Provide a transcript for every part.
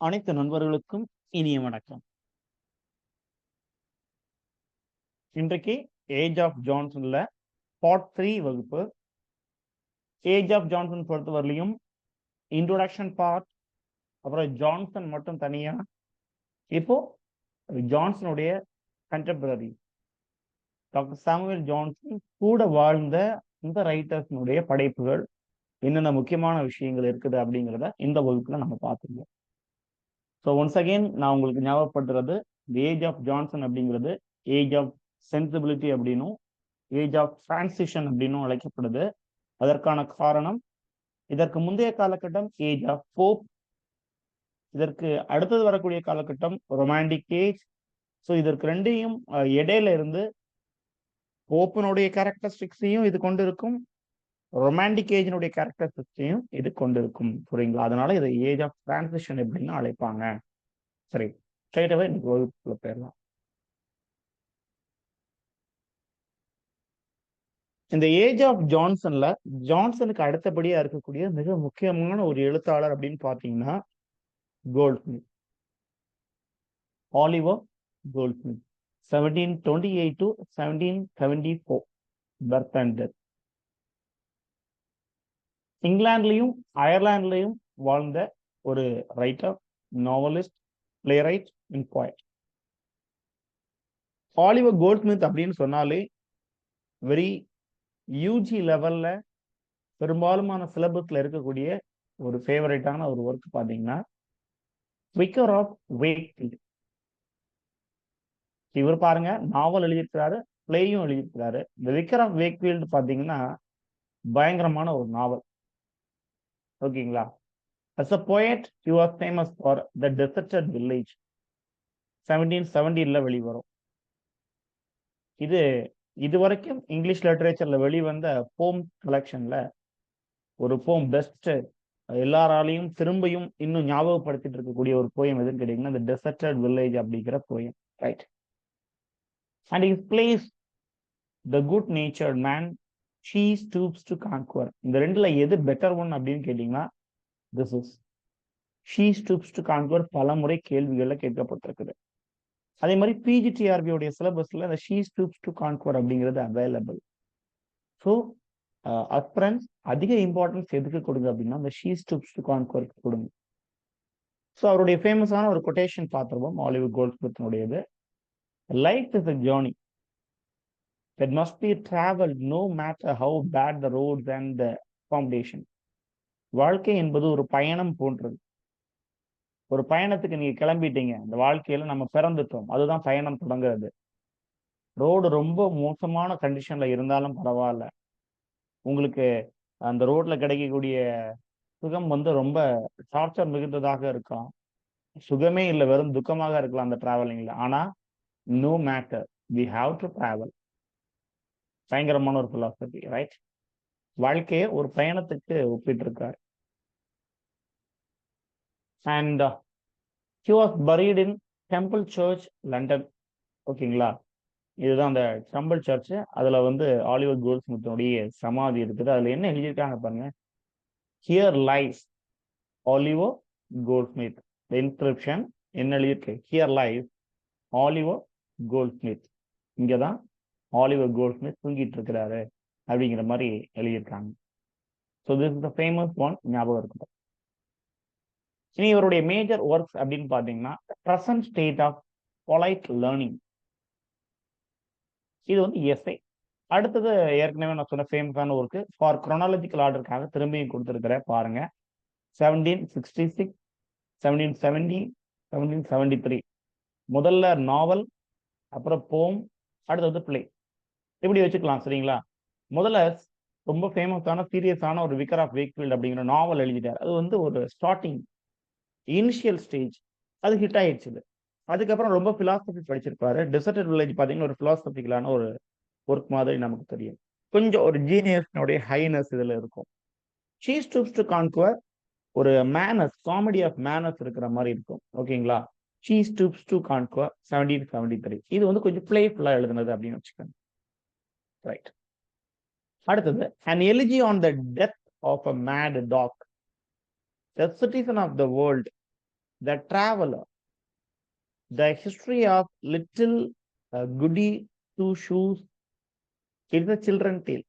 அனைத்து நண்பர்களுக்கும் இனிய வணக்கம். இன்றைக்கு ஏஜ் ஆஃப் ஜான்சன்ல பார்ட் 3 வகுப்பு. ஏஜ் ஆஃப் ஜான்சன் பொறுத்தவரையிலும் இன்ட்ரோடக்ஷன் பார்ட், அப்புறம் ஜான்சன் மட்டும் தனியா, இப்போ ஜான்சனுடைய கண்டெம்பரரி டாக்டர் சாமுவேல் ஜான்சன் கூட வாழ்ந்த இந்த ரைட்டர்ஸினுடைய படைப்புகள் என்னென்ன முக்கியமான விஷயங்கள் இருக்குது அப்படிங்கிறத இந்த வகுப்புல நம்ம பார்த்துருந்தோம். ஸோ ஒன்ஸ் அகெயின் நான் உங்களுக்கு ஞாபகப்படுத்துறது, ஏஜ் ஆஃப் ஜான்சன் அப்படிங்கிறது ஏஜ் ஆஃப் சென்சிபிலிட்டி அப்படின்னும் ஏஜ் ஆஃப் டிரான்சிஷன் அப்படின்னும் அழைக்கப்படுது. அதற்கான காரணம், இதற்கு முந்தைய காலகட்டம் ஏஜ் ஆஃப் போப், இதற்கு அடுத்தது வரக்கூடிய காலகட்டம் ரொமான்டிக் ஏஜ். ஸோ இதற்கு ரெண்டையும் இடையில இருந்து போப்பினுடைய கேரக்டரிஸ்டிக்ஸையும் இது கொண்டிருக்கும், ரொமான்டிக் ஏஜினுடைய கேரக்டரிஸ்டிக்ஸையும் இது கொண்டிருக்கும். புரியுங்களா? அதனால இதை ஏஜ் ஆஃப் டிரான்சிஷன் எப்படின்னு அழைப்பாங்க. சரி, ஸ்ட்ரைட்டாவே இன்னைக்கு வகுப்புக்குள்ள போயிடலாம். இந்த ஏஜ் ஆஃப் ஜான்சன்ல ஜான்சனுக்கு அடுத்தபடியா இருக்கக்கூடிய மிக முக்கியமான ஒரு எழுத்தாளர் அப்படின்னு பாத்தீங்கன்னா Goldsmith, Oliver Goldsmith. 1728 to 1774 birth and death. இங்கிலாந்துலயும் அயர்லாந்துலயும் வாழ்ந்த ஒரு writer, novelist, playwright and poet. Oliver Goldsmith அப்படின்னு சொன்னாலே வெரி யூஜி லெவல்ல பெரும்பாலுமான சிலபஸ்ல இருக்கக்கூடிய ஒரு ஃபேவரட்டான ஒரு ஒர்க் பாத்தீங்கன்னா விக்கர் ஆஃப் வேக்ஃபீல்ட். இவர் பாருங்க, நாவல் எழுதியிருக்கிறாரு, பிளேயும் எழுதியிருக்கிறாரு. இந்த விக்கர் ஆஃப் வேக்ஃபீல்டு பாத்தீங்கன்னா பயங்கரமான ஒரு நாவல். ஓகேங்களா? as a poet he was famous for the deserted village. 1770 வெளிவரும். இது வரைக்கும் இங்கிலீஷ் லிட்டரேச்சர்ல வெளிவந்த போம் கலெக்ஷன்ல ஒரு போம் பெஸ்ட், எல்லாராலையும் திரும்பியும் இன்னும் ஞாபகப்படுத்திட்டு இருக்கக்கூடிய ஒரு போயம் எதுன்னு கேட்டீங்கன்னா இந்த டெசர்டட் வில்லேஜ் அப்படிங்கிற poem. Right. And his plays the good natured man she stoops to conquer. இந்த ரெண்டுல எது பெட்டர் ஒன் அப்படின்னு கேட்டீங்கன்னா this is she stoops to conquer பல முறை கேள்விகள்ல கேட்கப்பட்டிருக்குது. அதே மாதிரி பிஜிடிஆர்பியோடைய சிலபஸ்ல இந்த she stoops to conquer அப்படிங்கிறது அவைலபிள். ஸோ அஸ்பிரன்ஸ் அதிக இம்பார்ட்டன்ஸ் எதுக்கு கொடுங்க அப்படின்னா அந்த she stoops to conquer கொடுங்க. ஸோ அவருடைய ஃபேமஸான ஒரு கொட்டேஷன் பார்த்துருவோம் ஆலிவர் கோல்ட்ஸ்மித்னுடையது. Life is a journey that must be traveled no matter how bad the roads and the foundation. வாழ்க்கை என்பது ஒரு பயணம் போன்றது. ஒரு பயணத்துக்கு நீங்க கிளம்பிட்டீங்க, இந்த வாழ்க்கையில நம்ம பிறந்துட்டோம், அதுதான் பயணம் தொடங்குறது. ரோடு ரொம்ப மோசமான கண்டிஷன்ல இருந்தாலும் பரவாயில்ல, உங்களுக்கு அந்த ரோட்ல கிடைக்கக்கூடிய சுகம் ரொம்ப டார்ச்சர் மிகுந்ததாக இருக்கலாம், சுகமே இல்லை வெறும் துக்கமாக இருக்கலாம் அந்த டிராவலிங்ல. ஆனா no matter, we have to travel. பயங்கரமான ஒரு பிலாசபி, ரைட்? வாழ்க்கையை ஒரு பயணத்துக்கு ஒப்பிட்டு இருக்காரு. And he was buried in Temple Church, London. ஓகேங்களா? இதுதான் அந்த டெம்பிள் சர்ச். அதுல ஆலிவர் கோல்ட்ஸ்மித்னுடைய சமாதி இருக்குது. அதுல என்ன எழுதியிருக்காங்க பாருங்க, here lies Oliver Goldsmith. the inscription என்ன எழுதியிருக்கு, ஹியர் லைஸ் ஆலிவர் கோல்ட்ஸ்மித். இங்கதான் ஆலிவர் கோல்ட்ஸ்மித் தூங்கிட்டு இருக்கிறாரு அப்படிங்கிற மாதிரி எழுதியிருக்காங்க. So this is the famous one, ஞாபகம் இருக்கட்டும். இனி இவருடைய மேஜர் ஒர்க்ஸ் அப்படின்னு பாத்தீங்கன்னா present state of polite learning. இது எஸ்ஐ. அடுத்தது ஏற்கனவே நான் சொன்ன ஃபேமஸான ஒர்க்கு ஃபார் குரோனாலஜிக்கல் ஆர்டருக்காக திரும்பியும் கொடுத்துருக்கிற பாருங்க. 1766, 1770, 1773. முதல்ல நாவல், அப்புறம் போம், அடுத்தது பிளே, இப்படி வச்சுக்கலாம். சரிங்களா? முதல்ல ரொம்ப ஃபேமஸான சீரியஸான ஒரு விக்கர் ஆஃப் வேக்ஃபீல்ட் அப்படிங்கிற நாவல் எழுதிட்டார். அது ஒரு ஸ்டார்டிங் இனிஷியல் ஸ்டேஜ், அது ஹிட் ஆயிடுச்சு. அதுக்கப்புறம் ரொம்ப பிலாசபி படிச்சிருப்பாரு. டெசர்டட் வில்லேஜ் பாத்தீங்கன்னா ஒரு பிலாசபிக்கலான ஒரு ஒர்க் மாதிரி நமக்கு தெரியும். கொஞ்சம் ஒரு ஜீனியஸ்னுடைய ஹைனஸ் இதுல இருக்கும். she stoops to conquer ஒரு மேனஸ், காமெடி ஆஃப் மேனஸ் இருக்கிற மாதிரி இருக்கும். ஓகேங்களா? she stoops to conquer 1773. இது கொஞ்சம் பிளேஃபுல்லா எழுதுனது அப்படின்னு வச்சுக்கோங்க. ரைட். அடுத்தது an elegy on the death of a mad dog. The citizen of the world The Traveler, The History of Little Goody Two Shoes. It's a children tale.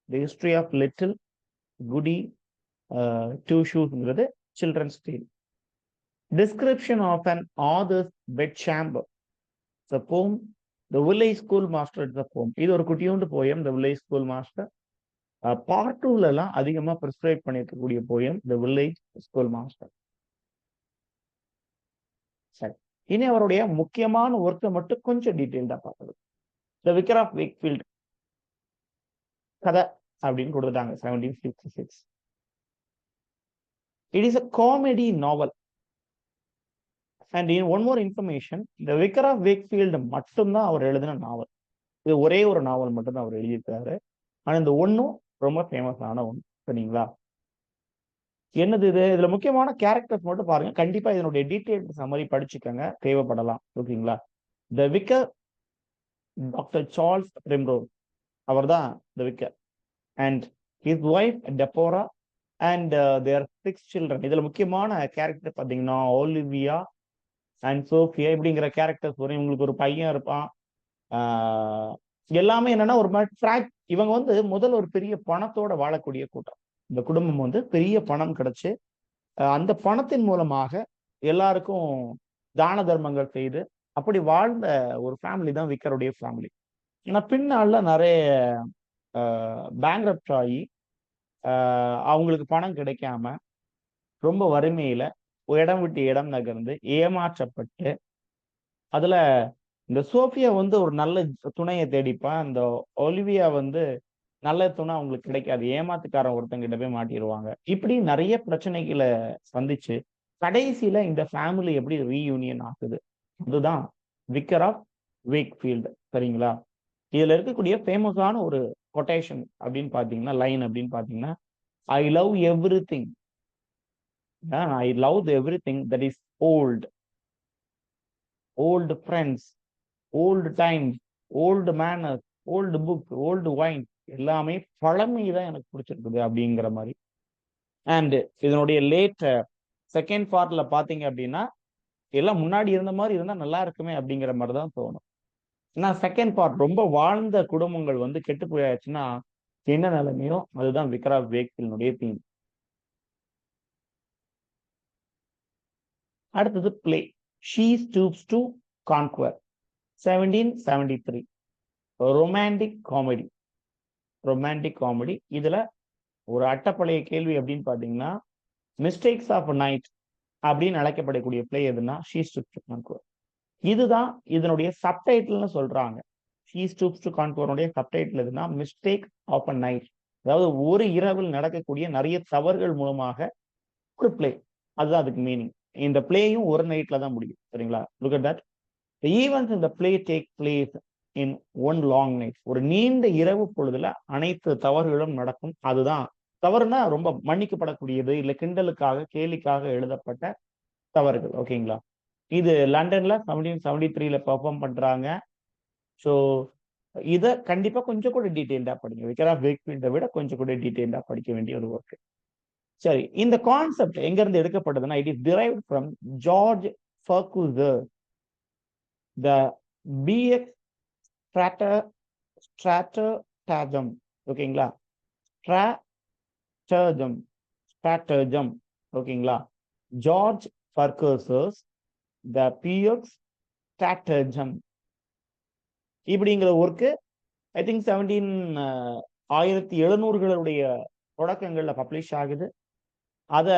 The History of Little Goody Two Shoes is a children's tale. Description of an author's bedchamber. The poem, The Village Schoolmaster. It's a poem. இது ஒரு குட்டியோண்டு poem, The Village Schoolmaster. Part 2ல எல்லாம் அதிகமா prescribe பண்ணிருக்கக்கூடிய poem The Village Schoolmaster. சரி, இனி அவருடைய முக்கியமான ஒர்க்கை மட்டும் கொஞ்சம் டீட்டெயில்டா பார்க்கறது. The Vicar of Wakefield கதை அப்படின்னு கொடுத்துட்டாங்க 1756. It is a comedy novel. And in one more information, The Vicar of Wakefield மட்டும்தான் அவர் எழுதின நாவல். இது ஒரே ஒரு நாவல் மட்டும்தான் அவர் எழுதியிருக்காரு. ஆனா இந்த ஒன்னும் ரொம்ப ஃபேமஸான ஒன்று. சரிங்களா? என்னது இது? இதுல முக்கியமான கேரக்டர்ஸ் மட்டும் பாருங்க. கண்டிப்பா இதனுடைய டீடைல் சம்மரி படிச்சுக்கோங்க, தேவைப்படலாம். ஓகேங்களா? The vicar, doctor Charles Primrose, அவர் தான் the vicar. And his wife Deborah and their 6 children. இதுல முக்கியமான கேரக்டர் பாத்தீங்கன்னா ஒலிவியா அண்ட் சோஃபியா இப்படிங்கிற கேரக்டர்ஸ் வரும். இவங்களுக்கு ஒரு பையன் இருப்பான். எல்லாமே என்னன்னா ஒரு மாதிரி இவங்க வந்து முதல்ல ஒரு பெரிய பணத்தோட வாழக்கூடிய கூட்டம். இந்த குடும்பம் வந்து பெரிய பணம் கிடைச்சு அந்த பணத்தின் மூலமாக எல்லாருக்கும் தான தர்மங்கள் செய்து அப்படி வாழ்ந்த ஒரு ஃபேமிலி தான் விக்கருடைய ஃபேமிலி. ஏன்னா பின்னால நிறைய பேங்க்ரப்ட் ஆகி அவங்களுக்கு பணம் கிடைக்காம ரொம்ப வறுமையில இடம் விட்டு இடம் நகர்ந்து ஏமாற்றப்பட்டு, அதுல இந்த சோஃபியா வந்து ஒரு நல்ல துணையை தேடிப்பான். அந்த ஒலிவியா வந்து நல்ல துணை அவங்களுக்கு கிடைக்காது, ஏமாத்துக்காரன் ஒருத்தங்கிட்ட போய் மாட்டிடுவாங்க. இப்படி நிறைய பிரச்சனைகளை சந்திச்சு கடைசியில இந்த ஃபேமிலி எப்படி ரீயூனியன் ஆகுது, அதுதான் விக்கர் ஆஃப் வேக்ஃபீல்டு. சரிங்களா? இதுல இருக்கக்கூடிய ஃபேமஸான ஒரு கொட்டேஷன் அப்படின்னு பாத்தீங்கன்னா, லைன் அப்படின்னு பாத்தீங்கன்னா, I love everything, I love everything that is old, old friends, old times, old manners, old book, old wine, எல்லாமே பழமைதான் எனக்கு பிடிச்சிருக்குது அப்படிங்கிற மாதிரி. அண்ட் இதனுடைய லேட் செகண்ட் பார்ட்ல பாத்தீங்க அப்படின்னா, எல்லாம் முன்னாடி இருந்த மாதிரி இருந்தா நல்லா இருக்குமே அப்படிங்கிற மாதிரி தான் தோணும். ஏன்னா செகண்ட் பார்ட் ரொம்ப வாழ்ந்த குடும்பங்கள் வந்து கெட்டு போயாச்சுன்னா என்ன நிலைமையோ அதுதான் விக்கர் ஆஃப் வேக்ஃபீல்டுடைய தீம். அடுத்தது play, she stoops to conquer, 1773. Romantic comedy. Romantic comedy. இதுல ஒரு அட்டப்பழைய கேள்வி அப்படின்னு பாத்தீங்கன்னா, மிஸ்டேக்ஸ் ஆஃப் நைட் அப்படின்னு அழைக்கப்படக்கூடிய பிளே எதுனா ஷீ ஸ்டூப்ஸ் டு கான்குவர். இதுதான் இதனுடைய சப்டைட்டில்னு சொல்றாங்க. ஷீ ஸ்டூப்ஸ் டு கான்குவருடைய சப்டைட்டில் எதுனா மிஸ்டேக் ஆஃப் அ நைட், அதாவது ஒரு இரவில் நடக்கக்கூடிய நிறைய தவறுகள் மூலமாக ஒரு பிளே, அதுதான் அதுக்கு மீனிங். இந்த பிளேயும் ஒரு நைட்ல தான் முடியும். சரிங்களா? Look at that. The events in the play take place in one long night. ஒரு நீண்ட இரவு பொழுதுல அனைத்து தவறுகளும் நடக்கும். அதுதான் தவறுனா ரொம்ப மன்னிக்கப்படக்கூடியது, இல்ல கிண்டலுக்காக கேலிக்காக எழுதப்பட்ட தவறுகள். ஓகேங்களா? இது லண்டன்ல 1773ல பெர்ஃபார்ம் பண்றாங்க. ஸோ இதை கண்டிப்பா கொஞ்சம் கூட டீடைல்டா படிங்க. விக்கர் ஆஃப் வேக்ஃபீல்டை விட கொஞ்சம் கூட டீடைல்டா படிக்க வேண்டிய ஒரு ஒர்க். சரி, இந்த கான்செப்ட் எங்க இருந்து எடுக்கப்பட்டதுன்னா, it is derived from George Farquhar, the BX stratagem. ஓகேங்களா? stratagem. ஓகேங்களா? George Farquhar's the PX stratagem இப்படிங்கிற ஒர்க்கு ஐ திங்க் 1700களுடைய தொடக்கங்கள்ல பப்ளிஷ் ஆகுது. அத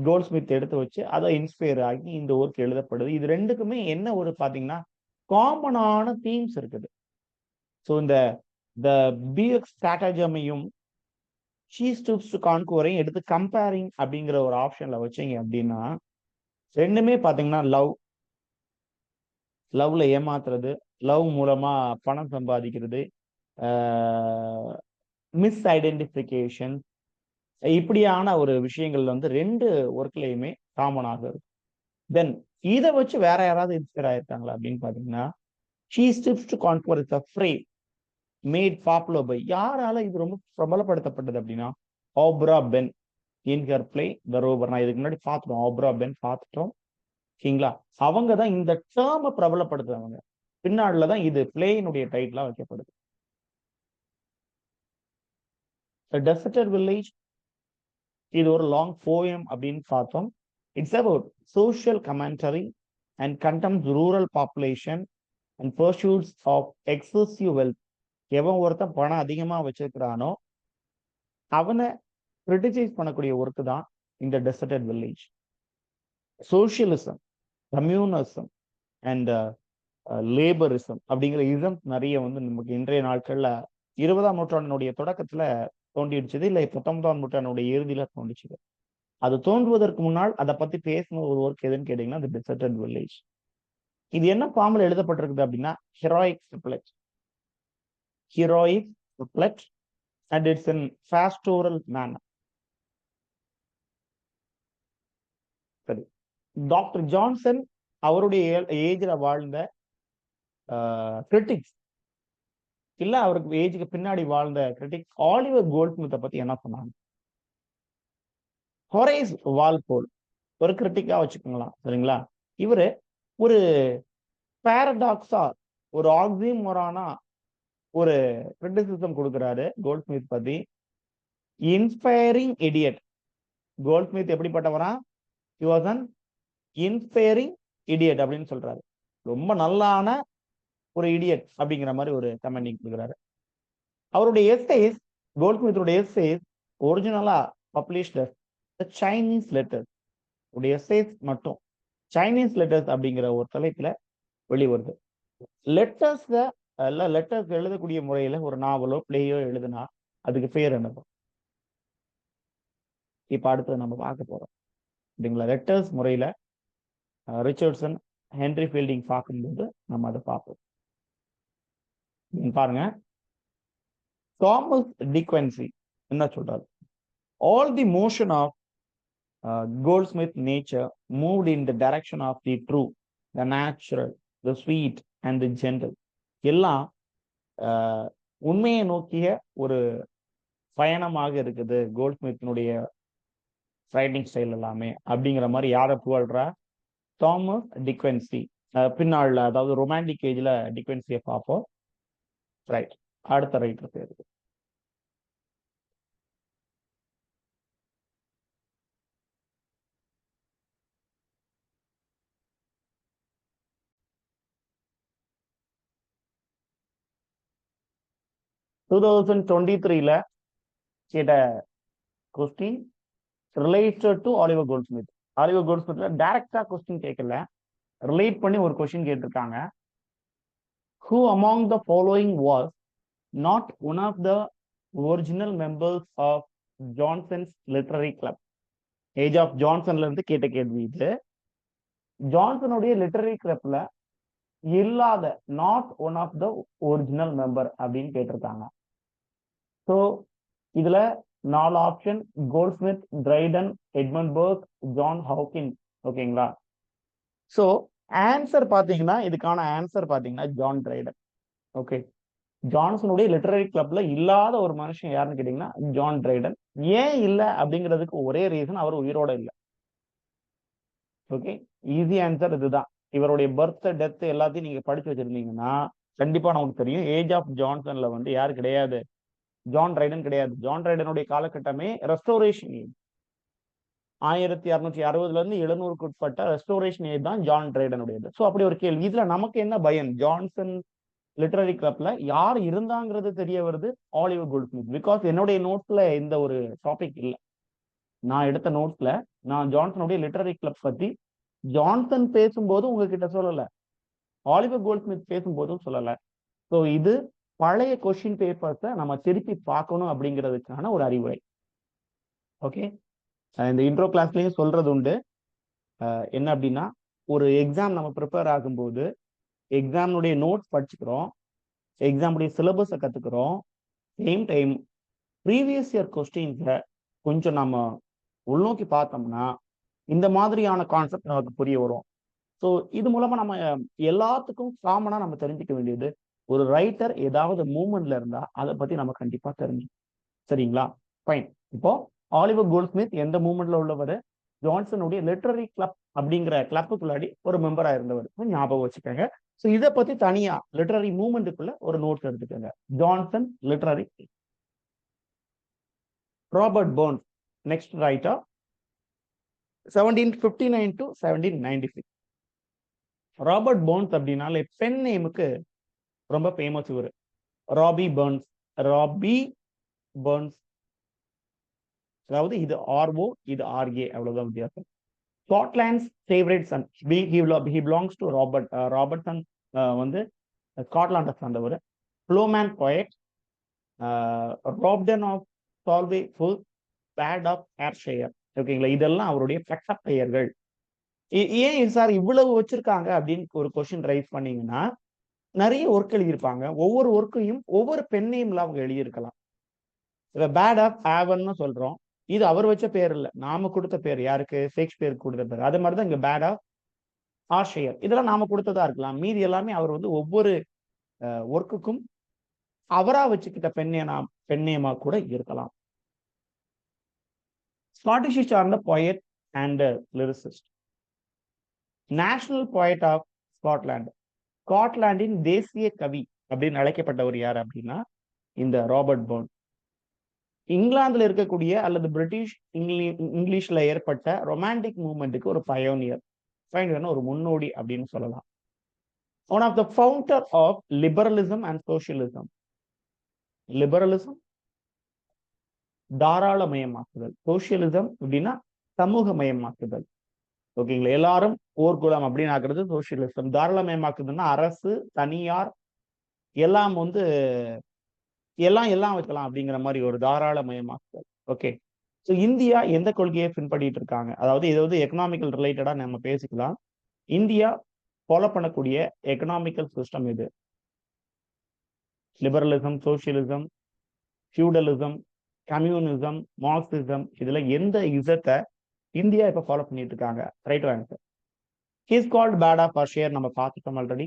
கோல்ட்ஸ்மித் எடுத்து வச்சு அதை இன்ஸ்பயர் ஆகி இந்த ஒர்க் எழுதப்படுது. இது ரெண்டுக்குமே என்ன ஒரு பாத்தீங்கன்னா காமனான தீம்ஸ் இருக்குது. ஸோ இந்த பிஎக்ஸ் ஸ்ட்ராட்டஜமையும் ஷீ ஸ்டூப்ஸ் டு கான்குவரையும் எடுத்து கம்பேரிங் அப்படிங்கிற ஒரு ஆப்ஷன்ல வச்சீங்க அப்படின்னா, ரெண்டுமே பாத்தீங்கன்னா லவ்ல ஏமாத்துறது, லவ் மூலமா பணம் சம்பாதிக்கிறது, மிஸ் ஐடென்டிபிகேஷன், இப்படியான ஒரு விஷயங்கள் வந்து ரெண்டு ஒர்க்லயுமே காமனாக இருக்கும். தென் இதை வச்சு வேற யாராவது இன்ஸ்பயர் ஆயிருக்காங்களா அப்படின்னு பாத்தீங்கன்னா, she stoops to conquer is a phrase made popular by, யாரால இது ரொம்ப பிரபலப்படுத்தப்பட்டது அப்படின்னா Aphra Behn. In her play the Rover. நான் இதுக்கு முன்னாடி பார்த்துட்டோம், ஆப்ரா பென் பார்த்துட்டோம். சரிங்களா? அவங்க தான் இந்த டேர்மை பிரபலப்படுத்துறவங்க. பின்னாடில தான் இது பிளேயினுடைய டைட்டிலா வைக்கப்படுது. டெசர்டட் வில்லேஜ் இது ஒரு லாங் போயம் அப்படின்னு பார்த்தோம். It's about social commentary and condemns rural population and pursuits of excessive wealth. எவன் ஒருத்தன் பணம் அதிகமா வச்சிருக்கிறானோ அவனை கிரிட்டிசைஸ் பண்ணக்கூடிய ஒர்க்கு தான் இந்த deserted village. Socialism, communism and labourism அப்படிங்கிற இசம் நிறைய வந்து நமக்கு இன்றைய நாட்கள்ல 20ஆம் நூற்றாண்டினுடைய தொடக்கத்துல தோண்டிடுச்சது, இல்லை 19ஆம் நூற்றாண்டுடைய இறுதியில தோண்டிச்சுது. அது தோன்றுவதற்கு முன்னால் அதை பத்தி பேசின ஒரு ஒர்க் எதுன்னு கேட்டீங்கன்னா தி டெசர்டட் வில்லேஜ். இது என்ன ஃபார்ம்ல எழுதப்பட்டிருக்குது அப்படின்னா heroic triplet. Heroic triplet and it's in pastoral manner. சரி, டாக்டர் ஜான்சன் அவருடைய ஏஜ்ல வாழ்ந்த கிரிட்டிக்ஸ் இல்ல அவருக்கு ஏஜுக்கு பின்னாடி வாழ்ந்த கிரிட்டிக்ஸ் ஆலிவர் கோல்ட்ஸ்மித்தை பத்தி என்ன சொன்னாங்க? ஹொரேஸ் வால்போல் ஒரு கிரிட்டிக்கா வச்சுக்கோங்களா, சரிங்களா? இவரு ஒரு பாரடாக்ஸா, ஒரு ஆக்சிமோரானா ஒரு கிரிட்டிசிசம் கொடுக்கிறாரு கோல்ட்ஸ்மித் பத்தி. Inspiring idiot. கோல்ட்ஸ்மித் எப்படிப்பட்டவரா? he was an inspiring idiot அப்படின்னு சொல்றாரு. ரொம்ப நல்லான ஒரு இடியட் அப்படிங்கிற மாதிரி ஒரு கமெண்டிங் கொடுக்குறாரு. அவருடைய எஸ்ஸேஸ், கோல்ட்ஸ்மித்தோட எஸ்ஸேஸ் ஒரிஜினலா பப்ளிஷ்டு சைனீஸ் லெட்டர்ஸ். உடைய எஸ்ஸேஸ் மட்டும் சைனீஸ் லெட்டர்ஸ் அப்படிங்கிற ஒரு தலைப்புல வெளிவருது. லெட்டர்ஸ் எழுதக்கூடிய முறையில ஒரு நாவலோ பிளேயோ எழுதுனா அதுக்கு பேர் என்னது? இப்ப அடுத்து நம்ம பார்க்க போறோம், அப்படிங்களா? லெட்டர்ஸ் முறையில ரிச்சர்ட்சன், ஹென்ரி ஃபீல்டிங் பார்க்கும்போது நம்ம அதை பார்ப்போம். பாருங்க, தாமஸ் டிக்வென்சி என்ன சொல்றாரு? All the motion of Goldsmith nature moved in the direction of the true, the natural, the sweet and the gentle. எல்லாம் உண்மையை நோக்கிய ஒரு பயணமாக இருக்குது கோல்ட்ஸ்மித்தினுடைய ரைட்டிங் ஸ்டைல் எல்லாமே அப்படிங்கிற மாதிரி யாரை புகழ்றா? தாமஸ் டிக்வென்சி. பின்னாள், அதாவது ரொமான்டிக் ஏஜ்ல டிக்வென்சியை பார்ப்போம். ரைட், அடுத்த ரைட்டர் பேரு கேட்ட question related to Oliver Goldsmith. Oliver கோல்ட்ஸ்மித்ல டைரக்டா கொஸ்டின் கேட்கல, ரிலேட் பண்ணி ஒரு கொஸ்டின் கேட்டிருக்காங்க. Who among the following was not one of the original members of Johnson's literary club? Age of ஜான்சன்ல இருந்து கேட்ட கேள்வி இது. ஜான்சனுடைய லிட்டரரி கிளப்ல இல்லாத, not one of the original member அப்படின்னு கேட்டிருக்காங்க. ஸோ இதுல 4 option: Goldsmith, Dryden, Edmund Burke, John Hawkins. ஓகேங்களா? ஸோ ஆன்சர் பாத்தீங்கன்னா, இதுக்கான ஆன்சர் பாத்தீங்கன்னா ஜான் டிரைடன். ஓகே, ஜான்சனுடைய லிட்டரரி கிளப்ல இல்லாத ஒரு மனுஷன் யாருன்னு கேட்டீங்கன்னா ஜான் டிரைடன். ஏன் இல்லை அப்படிங்கிறதுக்கு ஒரே ரீசன், அவர் உயிரோட இல்லை. ஓகே, ஈஸி ஆன்சர் இதுதான். இவருடைய பர்த், டெத் எல்லாத்தையும் நீங்க படிச்சு வச்சிருந்தீங்கன்னா கண்டிப்பா நமக்கு தெரியும். ஏஜ் ஆஃப் ஜான்சன்ல வந்து யாரு கிடையாது? ஜான் டிரைடன் கிடையாது. ஜான் டிரைடனுடைய காலகட்டமே ரெஸ்டோரேஷன் ஏஜ். 1660 இருந்து 700க்கு உட்பட்ட ரெஸ்டோரேஷன் ஏஜ் தான் ஜான் டிரைடனுடையது. ஸோ அப்படி ஒரு கேள்வி. இதுல நமக்கு என்ன பயன்? ஜான்சன் லிட்டரரி கிளப்ல யார் இருந்தாங்கிறது தெரிய வருது, ஆலிவர் கோல்ட்ஸ்மித். பிகாஸ் என்னுடைய நோட்ஸ்ல இந்த ஒரு டாபிக் இல்லை. நான் எடுத்த நோட்ஸ்ல நான் ஜான்சனுடைய லிட்டரரி கிளப் பத்தி ஜான்சன் பேசும்போது உங்ககிட்ட சொல்லல, ஆலிவர் கோல்ட்ஸ்மித் பேசும்போதும் சொல்லல. ஸோ இது பழைய கொஸ்டின் பேப்பர்ஸை நம்ம திருப்பி பார்க்கணும் அப்படிங்கிறதுக்கான ஒரு அறிவுரை. ஓகே, இந்த இன்ட்ரோ கிளாஸ்லயும் சொல்றது உண்டு. என்ன அப்படின்னா, ஒரு எக்ஸாம் நம்ம ப்ரிப்பேர் ஆகும்போது எக்ஸாமுடைய நோட்ஸ் படிச்சுக்கிறோம், எக்ஸாமுடைய சிலபஸை கத்துக்கிறோம், சேம் டைம் ப்ரீவியஸ் இயர் கொஸ்டின்ஸை கொஞ்சம் நம்ம உள்நோக்கி பார்த்தோம்னா இந்த மாதிரியான கான்செப்ட் நமக்கு புரிய வரும். ஸோ இது மூலமா நம்ம எல்லாத்துக்கும் காமனா நம்ம தெரிஞ்சுக்க வேண்டியது, ஒரு ரைட்டர் ஏதாவது மூவ்மெண்ட்ல இருந்தா அதை பத்தி நம்ம கண்டிப்பா தெரிஞ்சு. சரிங்களா? ஃபைன். இப்போ ஆலிவர் கோல்ட்ஸ்மித் எந்த மூவ்மெண்ட்ல உள்ளவர்? ஜான்சனுடைய லிட்டரரி கிளப் அப்படிங்கிற கிளப்புக்குள்ளாடி ஒரு மெம்பரா இருந்தவர். ஞாபகம் வச்சுக்கோங்க. ஸோ இதை பத்தி தனியா லிட்டரரி மூவ்மெண்ட்டுக்குள்ள ஒரு நோட்ஸ் எடுத்துக்கோங்க. Johnson literary. Robert Burns next writer 1759 to 1796. Robert Burns அப்படின்னாலே பென் நேமுக்கு ரொம்ப ஃபேமஸ் இவர். ராபி பர்ன்ஸ், ராபி பர்ன்ஸ், அதாவது இது ஆர்ஓ, இது ஆர்ஏ, அவ்வளவுதான் வித்தியாசம். Scotland's favourite son. he belongs to Robertson வந்து ஸ்காட்லாண்டை சார்ந்தவர். Ploughman poet, Rabton of Salway full, bard of Ayrshire. ஓகேங்களா, இதெல்லாம் அவருடைய பட்ட பெயர்கள். ஏன் சார் இவ்வளவு வச்சிருக்காங்க அப்படின்னு ஒரு கொஸ்டின் ரைஸ் பண்ணீங்கன்னா, நிறைய ஒர்க் எழுதியிருப்பாங்க. ஒவ்வொரு ஒர்க்கையும் ஒவ்வொரு பெண்ணையும் அவங்க எழுதியிருக்கலாம். பேட் ஆஃப் ஆவன்னு சொல்றோம், இது அவர் வச்ச பேர் இல்ல, நாம கொடுத்த பேர். யாருக்கு? ஷேக்ஸ்பியருக்கு கொடுத்த பேர். அது மாதிரிதான் இங்க பேட் ஆஃப் ஆர்ஷயர், இதெல்லாம் நாம கொடுத்ததா இருக்கலாம். மீதி எல்லாமே அவர் வந்து ஒவ்வொரு ஒர்க்குக்கும் அவரா வச்சுக்கிட்ட பெண்ணேமா கூட இருக்கலாம். ஸ்காட்டிஷை சார்ந்த poet and lyricist. National poet of Scotland, ஸ்காட்லாண்டின் தேசிய கவி அப்படின்னு அழைக்கப்பட்டவர் யார் அப்படின்னா இந்த ராபர்ட் பர்ன். இங்கிலாந்துல இருக்கக்கூடிய அல்லது பிரிட்டிஷ் இங்கிலீஷ்ல ஏற்பட்ட ரொமான்டிக் மூவ்மெண்ட்டுக்கு ஒரு பயோனியர், ஒரு முன்னோடி அப்படின்னு சொல்லலாம். One of the founder of liberalism and socialism. Liberalism தாராளமயமாக்குதல், சோசியலிசம் அப்படின்னா சமூகமயமாக்குதல். ஓகேங்களா, எல்லாரும் போர்க்குளம் அப்படின்னு ஆக்குறது சோசியலிசம். தாராளமயமாக்குதுன்னா அரசு, தனியார் எல்லாம் வந்து எல்லாம் வைக்கலாம் அப்படிங்கிற மாதிரி ஒரு தாராளமயமாக்குதல். ஓகே, ஸோ இந்தியா எந்த கொள்கையை பின்பற்றிட்டு இருக்காங்க? அதாவது இது வந்து எக்கனாமிக்கல் ரிலேட்டடா நம்ம பேசிக்கலாம். இந்தியா ஃபாலோ பண்ணக்கூடிய எக்கனாமிக்கல் சிஸ்டம் இது. Liberalism, socialism, feudalism, communism, Marxism, இதுல எந்த இசத்தை இந்தியா இப்ப ஃபாலோ பண்ணிட்டு இருக்காங்க? Right answer. He is called bard of Ayrshire, நம்ம பார்த்துட்டோம் already.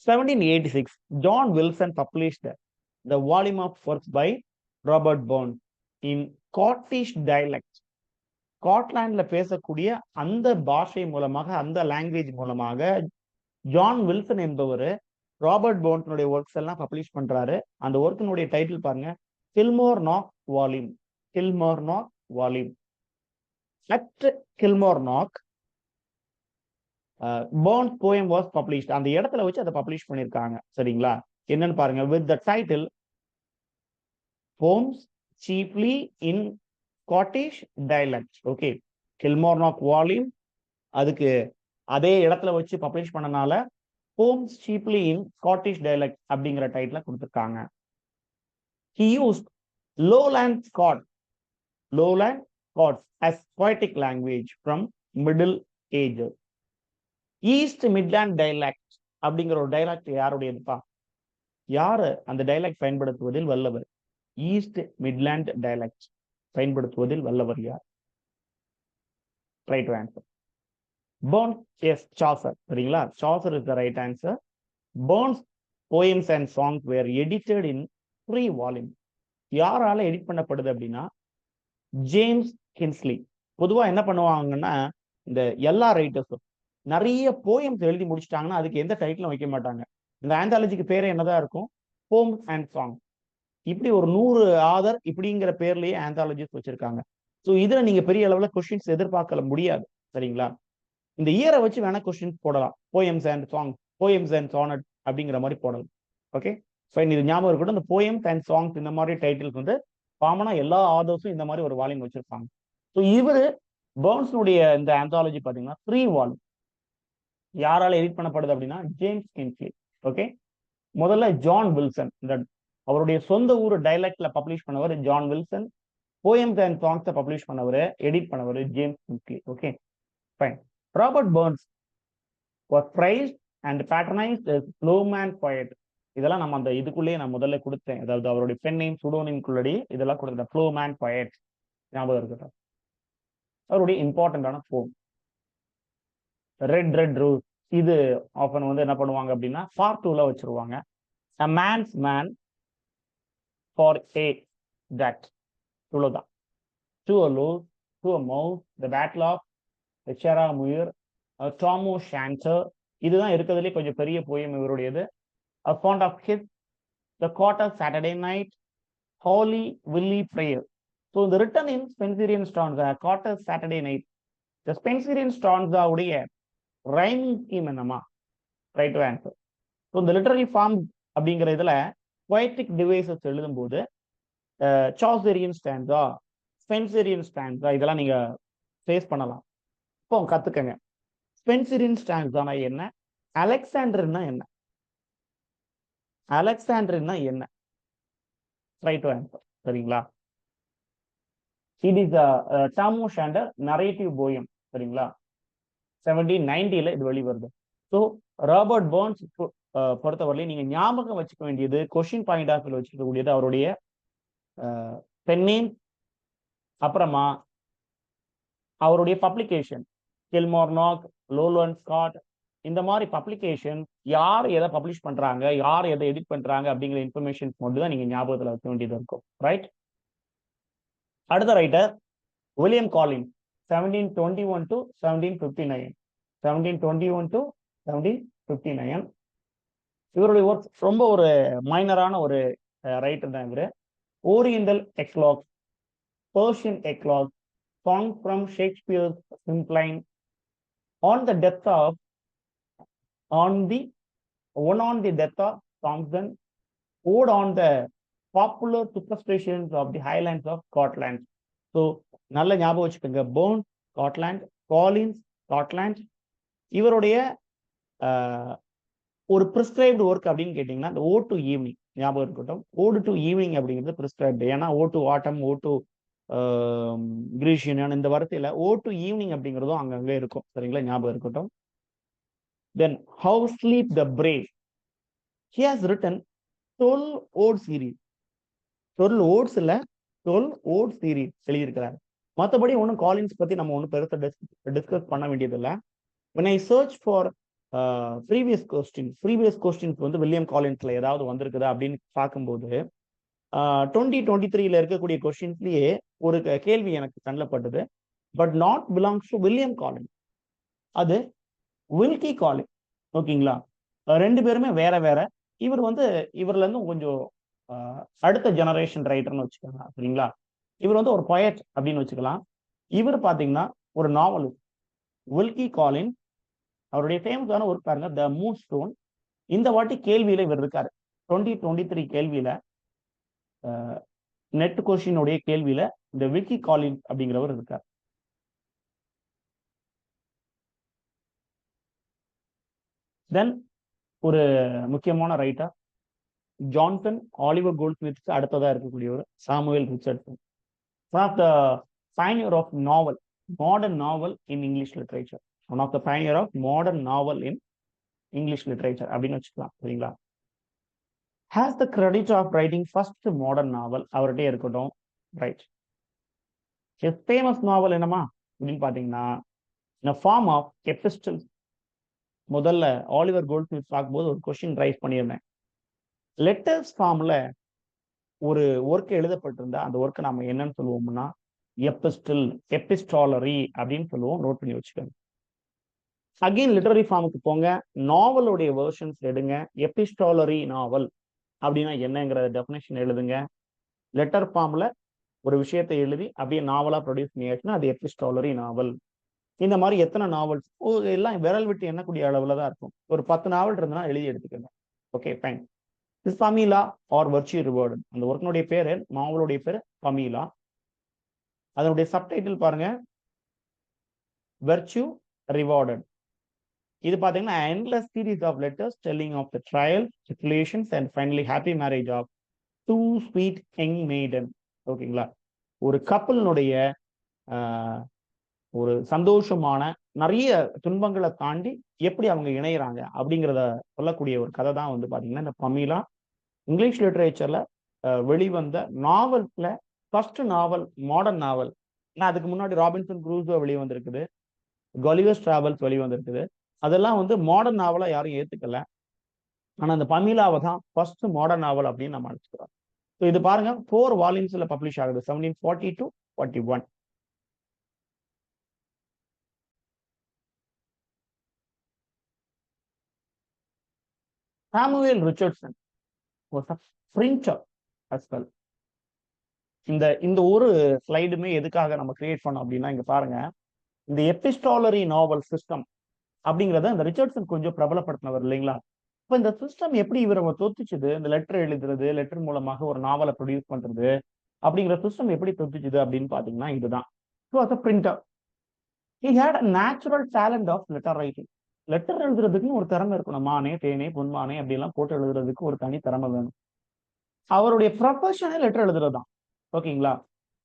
1786, John Wilson published the volume of works by Robert Burns in Scottish dialect. ஸ்காட்லாண்ட்ல பேசக்கூடிய அந்த பாஷை மூலமாக, அந்த லாங்குவேஜ் மூலமாக ஜான் வில்சன் என்பவர் ராபர்ட் பர்ன்ஸுடைய ஒர்க்ஸ் எல்லாம் பப்ளிஷ் பண்றாரு. அந்த ஒர்க்கினுடைய டைட்டில் பாருங்க, Kilmarnock volume. Kilmarnock volume. At Kilmarnock Burns poem was published. அந்த இடத்துல வச்சு அதை பப்ளிஷ் பண்ணிருக்காங்க. சரிங்களா, என்னன்னு பாருங்க, with the title poems chiefly in Scottish dialect. Okay, Kilmarnock volume அதுக்கு அதே இடத்துல வச்சு பப்ளிஷ் பண்ணனால poems chiefly in Scottish dialect அப்படிங்கிற டைட்டில் கொடுத்துருக்காங்க. He used lowland Scots as poetic language from Middle Ages. East Midland dialect அப்படிங்கிற ஒரு டைலாக்ட் யாருடையதுப்பா? யாரு அந்த டைலாக்ட் பயன்படுத்துவதில் வல்லவர்? ஈஸ்ட் மிட்லாண்ட் டைலாக்ட் பயன்படுத்துவதில் வல்லவர் யார்? Right answer. Burns, yes, Chaucer. சரிங்களா, Chaucer is the right answer. Burns poems and songs were edited in 3 volumes. யாரால எடிட் பண்ணப்படுது அப்படின்னா ஜேம்ஸ் கின்ஸ்லி. பொதுவா என்ன பண்ணுவாங்கன்னா, இந்த எல்லா ரைட்டர்ஸும் நிறைய போயம்ஸ் எழுதி முடிச்சிட்டாங்கன்னா அதுக்கு எந்த டைட்டிலும் வைக்க மாட்டாங்க. இந்த ஆந்தாலஜிக்கு பேரே என்னதான் இருக்கும்? Poems and song. இப்படி ஒரு 100 ஆதர் இப்படிங்கிற பேர்லயே ஆந்தாலஜிஸ் வச்சிருக்காங்க. ஸோ இதுல நீங்க பெரிய அளவுல கொஸ்டின்ஸ் எதிர்பார்க்க முடியாது. சரிங்களா, இந்த இயரை வச்சு வேணா கொஸ்டின்ஸ் போடலாம். Poems and song, poems and sonnet அப்படிங்கிற மாதிரி போடலாம். ஓகே ஃபைன், இது ஞாபகம் இருக்கட்டும். இந்த போயம்ஸ் அண்ட் சாங்ஸ் இந்த மாதிரி டைட்டில்ஸ் வந்து காமனா எல்லா ஆதர்ஸும் இந்த மாதிரி ஒரு வால்யூம் வச்சிருப்பாங்க. ஸோ இவரு பர்ன்ஸ்னுடைய இந்த ஆந்தாலஜி பாத்தீங்கன்னா 3 வால்யூம். யாரால எடிட் பண்ணப்படுது அப்படின்னா ஜேம்ஸ் கின்ஸ்லி. ஓகே, முதல்ல ஜான் வில்சன், இந்த அவருடைய சொந்த ஊர் டைலாக்ட்ல பப்ளிஷ் பண்ணவர் John Wilson. Poems and songs publish பண்ணவர், எடிட் பண்ணவர் James Kingsley. Okay fine. Robert Burns was praised and patronized as flowman poet. இதெல்லாம் நம்ம அந்த இதுக்குள்ளேயே நான் முதல்ல கொடுத்தேன். அதாவது அவருடைய பென் நேம், சுடோனிம்குள்ளடி இதெல்லாம் கொடுத்தேன். ஃப்ளோமேன் poet ஞாபகம் இருக்கட்டும். அவருடைய இம்பார்ட்டன்டான போம் ரெட் ரெட் ரோஸ், இது ஆஃபன் வந்து என்ன பண்ணுவாங்க அப்படின்னா பார்ட் 2ல வச்சிருவாங்க. A man's man, for a that. இவ்வளவுதான். To a louse, to a mouse, the battle of Sherramuir, Tam o' Shanter, இதுதான் இருக்கிறதுலே கொஞ்சம் பெரிய போயம் இவருடையது. A font of his, the quarter Saturday night, holy willy prayer. So the written in Spenserian stanza, quarter Saturday night. The Spenserian stanza உடைய rhyming scheme என்னமா? Right to answer. So இந்த literary form அப்படிங்கிற இதுல poetic devices எழுதும் போது Chaucerian stanza, Spenserian stanza இதெல்லாம் நீங்க face பண்ணலாம். இப்போ கத்துக்கங்க. Spenserian stanza என்ன? அலெக்சாண்டர்னா என்ன? அலெக்சாண்டர்னா என்ன? Try to answer. சரிங்களா? It is a Tammo Shanter narrative poem. சரிங்களா? 1790ல இது வெளிவருது. ஸோ ராபர்ட் பர்ன்ஸ் பொறுத்தவரை நீங்க ஞாபகம் வச்சுக்க வேண்டியது, கொஸ்டின் பாயிண்ட் ஆஃப் வச்சுக்கக்கூடியது அவருடைய பென்னேம், அப்புறமா அவருடைய பப்ளிகேஷன் கில்மோர்னாக், லோலண்ட் ஸ்காட், இந்த மாதிரி பப்ளிகேஷன் யார் எதை பப்ளிஷ் பண்றாங்க, யார் எதை எடிட் பண்றாங்க அப்படிங்கிற இன்ஃபர்மேஷன் மட்டும் தான் நீங்க ஞாபகத்தில் வைக்க வேண்டியது இருக்கும். ரைட். அடுத்த writer William Collins, 1721 to 1759. 1721 to 1759. இவருடைய ஒர்க் ரொம்ப ஒரு மைனரான ஒரு ரைட்டர் தான் இவரு. Oriental eclogue, Persian eclogue, song from Shakespeare's Cymbeline, on the death of on the death of Thompson, ode on the popular superstitions of the highlands of Scotland. So நல்ல ஞாபகம் வச்சுக்கோங்க. Burns Scotland, Collins Scotland. இவருடைய ஒரு prescribed work அப்படின்னு கேட்டீங்கன்னா இந்த vote to evening ஞாபகம் இருக்கட்டும். ஓடு டு ஈவினிங் அப்படிங்கிறது பிரிஸ்கிரைப்டு. ஏன்னா ode to autumn, ode to Grecian, இந்த வார்த்தையில ஓ டு ஈவினிங் அப்படிங்கிறதும் அங்கங்கே இருக்கும். சரிங்களா? ஞாபகம் இருக்கட்டும். Then How Sleep the Brave. He has written 12 ode series. 12 odes இல்ல, 12 ode series எழுதியிருக்கிறார். மற்றபடி ஒன்றும் காலின்ஸ் பத்தி நம்ம ஒன்றும் பெருசா டிஸ்கஸ் பண்ண வேண்டியது இல்லை. when I search for previous questions வந்து வில்லியம் காலின்ஸ்ல ஏதாவது வந்திருக்குதா அப்படின்னு பார்க்கும்போது 2023ல இருக்கக்கூடிய கொஸ்டின்ஸ்லயே ஒரு கேள்வி எனக்கு கண்ணப்பட்டது. But not belongs to William Collins. அது வில்கி காலின். ஓகேங்களா? ரெண்டு பேருமே வேற வேற. இவர் வந்து இவர்ல இருந்து கொஞ்சம் அடுத்த ஜெனரேஷன் ரைட்டர்னு வச்சுக்கலாம். சரிங்களா? இவர் வந்து ஒரு பொயட் அப்படின்னு வச்சுக்கலாம். இவர் பாத்தீங்கன்னா ஒரு நாவலிஸ்ட். வில்கி காலின் அவருடைய ஃபேமஸான ஒர்க் பாருங்க, த மூன் ஸ்டோன். இந்த வாட்டி கேள்வியில இவர் இருக்காரு. 2023 கேள்வியில நெட் கொஸ்டினுடைய கேள்வியில இந்த வில்கி காலின் அப்படிங்கிறவர் இருக்கார். தென் ஒரு முக்கியமான ரைட்டர் ஜான்சன், ஆலிவர் கோல்ட்ஸ்மித்க்கு அடுத்ததா இருக்கக்கூடியவர் Samuel Richardson. One of the pioneer of novel, modern novel in English literature. One of the pioneer of modern novel in English literature அப்படின்னு வச்சுக்கலாம். சரிங்களா? has the credit of writing first modern novel அவர்கிட்ட இருக்கட்டும். Right. his famous novel என்னமா அப்படின்னு பாத்தீங்கன்னா in a form of epistles. முதல்ல Oliver Goldsmith பார்க்கும்போது ஒரு கொஸ்டின் ரைஸ் பண்ணியிருந்தேன். லெட்டர்ஸ் ஃபார்ம்ல ஒரு ஒர்க் எழுதப்பட்டிருந்தா அந்த ஒர்க்கை நம்ம என்னன்னு சொல்லுவோம்னா எபிஸ்டில், எபிஸ்டாலரி அப்படின்னு சொல்லுவோம். நோட் பண்ணி வச்சுக்கோங்க. அகைன் லிட்டரரி ஃபார்முக்கு போங்க. நாவலுடைய வெர்ஷன்ஸ் எடுங்க. எபிஸ்டாலரி நாவல் அப்படின்னா என்னங்கிற டெஃபினேஷன் எழுதுங்க. லெட்டர் ஃபார்ம்ல ஒரு விஷயத்தை எழுதி அப்படியே நாவலா ப்ரொடியூஸ் பண்ணியாச்சுன்னா அது எபிஸ்டாலரி நாவல். இந்த மாதிரி எத்தனை நாவல்ஸ் எல்லாம் விரல் விட்டு எண்ணக்கூடிய அளவுல தான் இருக்கும். ஒரு 10 நாவல் இருந்ததுன்னா எழுதி எடுத்துக்கோங்க. Okay, fine. This Pamela or virtue rewarded. அந்த ஒர்க்கினுடைய பேரு, நாவலுடைய பேரு பமீலா. அதனுடைய சப்டைட்டில் பாருங்க, வர்ச்யூ ரிவார்டன். இது பாத்தீங்கன்னா endless series of letters telling of the trials, tribulations and finally happy marriage of two sweet young maiden. ஓகேங்களா? ஒரு கப்பலினுடைய ஒரு சந்தோஷமான நிறைய துன்பங்களை தாண்டி எப்படி அவங்க இணையறாங்க அப்படிங்கிறத சொல்லக்கூடிய ஒரு கதை தான் வந்து பாத்தீங்கன்னா இந்த பமீலா. இங்கிலீஷ் லிட்டரேச்சர்ல வெளிவந்த நாவல்ஸ்ல ஃபர்ஸ்ட் நாவல், மாடர்ன் நாவல். அதுக்கு முன்னாடி ராபின்சன் க்ரூசோ வெளிவந்திருக்குது, கொலிவர்ஸ் டிராவல்ஸ் வெளிவந்திருக்குது. அதெல்லாம் வந்து மாடர்ன் நாவலா யாரும் ஏத்துக்கல. ஆனா அந்த பமீலாவை தான் ஃபர்ஸ்ட் மாடர்ன் நாவல் அப்படின்னு நம்ம அழைச்சிக்கிறோம். இது பாருங்க 4 வால்யூம்ஸ்ல பப்ளிஷ் ஆகுது 1740 to 41. Samuel Richardson was a printer as well. இந்த ஒரு ஸ்லைடுமே எதுக்காக நம்ம கிரியேட் பண்ணோம் அப்படின்னா, இங்க பாருங்க, இந்த எபிஸ்டாலரி நாவல் சிஸ்டம் அப்படிங்கறத இந்த ரிச்சர்ட்சன் கொஞ்சம் பிரபலப்படுத்தினவர் இல்லைங்களா? இப்ப இந்த சிஸ்டம் எப்படி இவரை தொத்துச்சுது, இந்த லெட்டர் எழுதுறது, லெட்டர் மூலமாக ஒரு நாவலை ப்ரொடியூஸ் பண்றது அப்படிங்கிற சிஸ்டம் எப்படி தொத்துச்சுது அப்படின்னு பாத்தீங்கன்னா இதுதான். So as a printer he had a natural talent of letter writing. Letter எழுதுறதுக்குன்னு ஒரு திறமை இருக்கணும். மானே தேனே பொன்மானே அப்படி எல்லாம் போட்டு எழுதுறதுக்கு ஒரு தனி திறமை வேணும். அவருடைய ப்ரொஃபஷனே லெட்டர் எழுதுறது தான். ஓகேங்களா?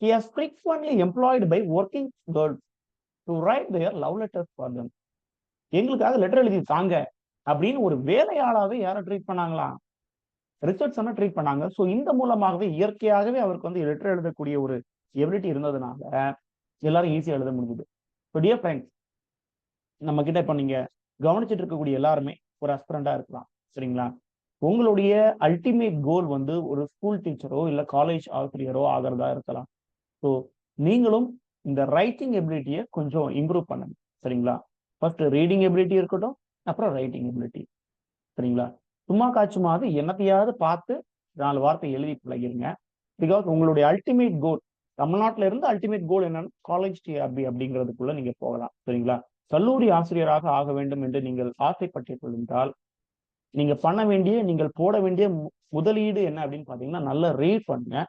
he has frequently employed by working girls to write their love letters for them. எங்களுக்காக லெட்டர் எழுதி தாங்க அப்படின்னு ஒரு வேலையாளாவே யாரை ட்ரீட் பண்ணாங்களா? ரிச்சர்ட்சனை ட்ரீட் பண்ணாங்க. ஸோ இந்த மூலமாகவே இயற்கையாகவே அவருக்கு வந்து லெட்டர் எழுதக்கூடிய ஒரு எபிலிட்டி இருந்ததுனால எல்லாரும் ஈஸியா எழுத முடிஞ்சது. ஸோ டியர் ஃப்ரெண்ட்ஸ், நம்ம கிட்ட இப்ப நீங்க கவனிச்சுட்டு இருக்கக்கூடிய எல்லாருமே ஒரு அஸ்பிரண்டா இருக்கலாம். சரிங்களா? உங்களுடைய அல்டிமேட் கோல் வந்து ஒரு ஸ்கூல் டீச்சரோ இல்ல காலேஜ் ஆசிரியரோ ஆகிறதா இருக்கலாம். ஸோ நீங்களும் இந்த ரைட்டிங் எபிலிட்டியை கொஞ்சம் இம்ப்ரூவ் பண்ணுங்க. சரிங்களா? ஃபர்ஸ்ட் ரீடிங் எபிலிட்டி இருக்கட்டும், அப்புறம் ரைட்டிங் எபிலிட்டி. சரிங்களா? சும்மா காட்சுமாவது என்னத்தையாவது பார்த்து 4 வார்த்தை எழுதி பழகிருங்க. பிகாஸ் உங்களுடைய அல்டிமேட் கோல், தமிழ்நாட்டில இருந்து அல்டிமேட் கோல் என்னன்னு காலேஜ் டிஆர்பி அப்படிங்கிறதுக்குள்ள நீங்க போகலாம். சரிங்களா? கல்லூரி ஆசிரியராக ஆக வேண்டும் என்று நீங்கள் ஆசைப்பட்டுக் கொள்ளால், நீங்க பண்ண வேண்டிய, நீங்கள் போட வேண்டிய முதலீடு என்ன அப்படின்னு பாத்தீங்கன்னா, நல்லா ரீட் பண்ணுங்க,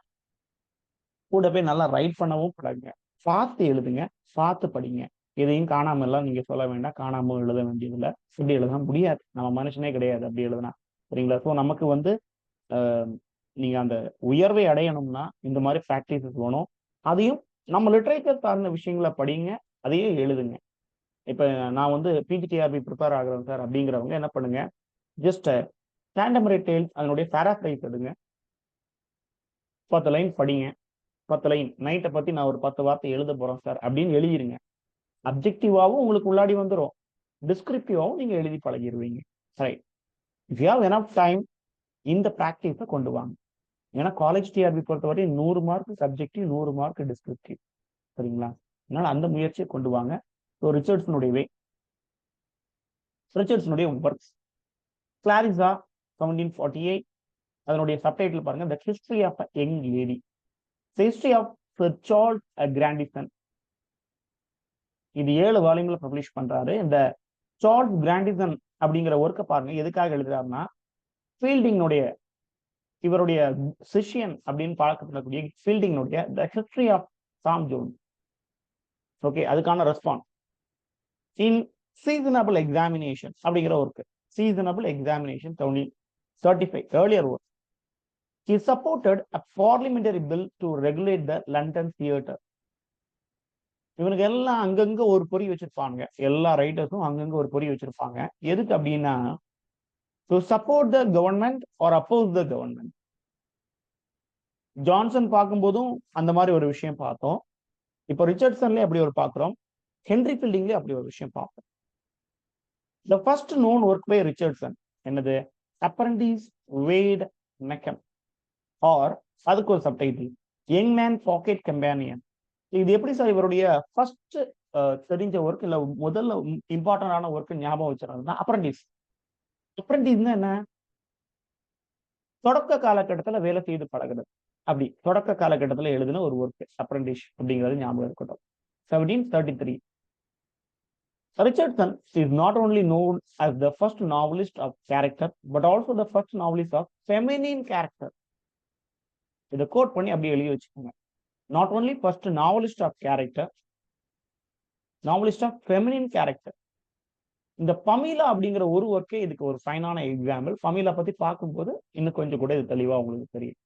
கூட போய் நல்லா ரைட் பண்ணவும் பழகுங்க, பார்த்து எழுதுங்க, பார்த்து படிங்க. எதையும் காணாம எல்லாம் நீங்க சொல்ல வேண்டாம். காணாம எழுத வேண்டியதில்லை. இப்படி எழுத முடியாது, நம்ம மனுஷனே கிடையாது அப்படி எழுதுனா. சரிங்களா? ஸோ நமக்கு வந்து நீங்க அந்த உயர்வை அடையணும்னா இந்த மாதிரி ப்ராக்டிசஸ் வேணும். அதையும் நம்ம லிட்ரேச்சர் சார்ந்த விஷயங்களை படிங்க, அதையே எழுதுங்க. இப்ப நான் வந்து பிஜிடிஆர்பி ப்ரிப்பேர் ஆகுறேன் சார் அப்படிங்கிறவங்க என்ன பண்ணுங்க, ஜஸ்ட் காண்டெம்பரரி டேல்ஸ் அதனுடைய பேராஃப்ரைஸ் எடுங்க, 10 லைன் படிங்க. 10 லைன் நைட்டை பத்தி நான் ஒரு 10 வார்த்தை எழுத போறேன் சார் அப்படின்னு எழுதிருங்க. அப்ஜெக்டிவாவும் உங்களுக்கு உள்ளாடி வந்துடும், டிஸ்கிரிப்டிவாவும் நீங்க எழுதி பழகிடுவீங்க. Right. If you have enough time இந்த ப்ராக்டிஸை கொண்டு வாங்க. ஏன்னா காலேஜ் டிஆர்பி பொறுத்தவரை 100 மார்க் சப்ஜெக்டிவ், 100 மார்க் டிஸ்கிரிப்டிவ். சரிங்களா? அதனால அந்த முயற்சியை கொண்டு வாங்க. ஸோ ரிச்சர்ட்சனுடைய ஒர்க்ஸ் கிளாரிசா 1748, அதனுடைய சப்டைட்டில் பாருங்க, the history of a young lady, history of sir Charles Grandison. இது 7 வால்யூம்ல பப்ளிஷ் பண்றாரு. இந்த சார்ல்ஸ் கிராண்டிசன் அப்படிங்கிற ஒர்க்கை பாருங்க, எதுக்காக எழுதுறாருன்னா, ஃபீல்டிங்னுடைய, இவருடைய சிஷியன் அப்படின்னு பார்க்கக்கூடிய ஃபீல்டிங்னுடைய the history of Tom Jones. Okay, அதுக்கான ரெஸ்பான்ஸ் இன் சீசனபிள் எக்ஸாமினேஷன் அப்படிங்கிற work. Seasonable examination 1735 earlier work. He supported a parliamentary bill to regulate the London theatre. இவனுக்கு எல்லாம் அங்கங்க ஒரு பொறி வச்சிருப்பாங்க, எல்லா ரைட்டர்ஸும் அங்கங்க ஒரு பொறி வச்சிருப்பாங்க. எதுக்கு அப்படின்னா, to support the government or oppose the government. Johnson பார்க்கும்போதும் அந்த மாதிரி ஒரு விஷயம் பார்த்தோம். இப்போ ரிச்சர்ட்சன்ல அப்படி ஒரு பார்க்கிறோம், ஹென்ரி ஃபீல்டிங்ல அப்படி ஒரு விஷயம் பார்ப்போம். The first known work by Richardson என்னது, Apprentice Wade Meckham, or அதுக்கு ஒரு subtitle young man pocket companion. இது எப்படி சார் இவருடைய ஃபர்ஸ்ட் தெரிஞ்ச ஒர்க் இல்ல முதல்ல இம்பார்ட்டன்டான ஒர்க் ஞாபகம் வச்சிருந்தா அப்ரண்டிஸ். அப்ரண்டிஸ்னா என்ன, தொடக்க காலகட்டத்தில் வேலை செய்து பழகுறது. அப்படி தொடக்க காலகட்டத்தில் எழுதின ஒரு ஒர்க் அப்ரண்டிஸ் அப்படிங்கிறது ஞாபகம் இருக்கட்டும். 1733. Richardson is not only known as the first novelist of character, but also the first novelist of feminine character. இதை கோட் பண்ணி அப்படியே எழுதி வச்சுக்கோங்க. Not only first novelist of character, novelist of feminine character. இந்த Pamela அப்படிங்கிற ஒரு ஒர்க்கே இதுக்கு ஒரு ஃபைனான எக்ஸாம்பிள். பமீலா பத்தி பார்க்கும்போது இன்னும் கொஞ்சம் கூட இது தெளிவா உங்களுக்கு தெரியும்.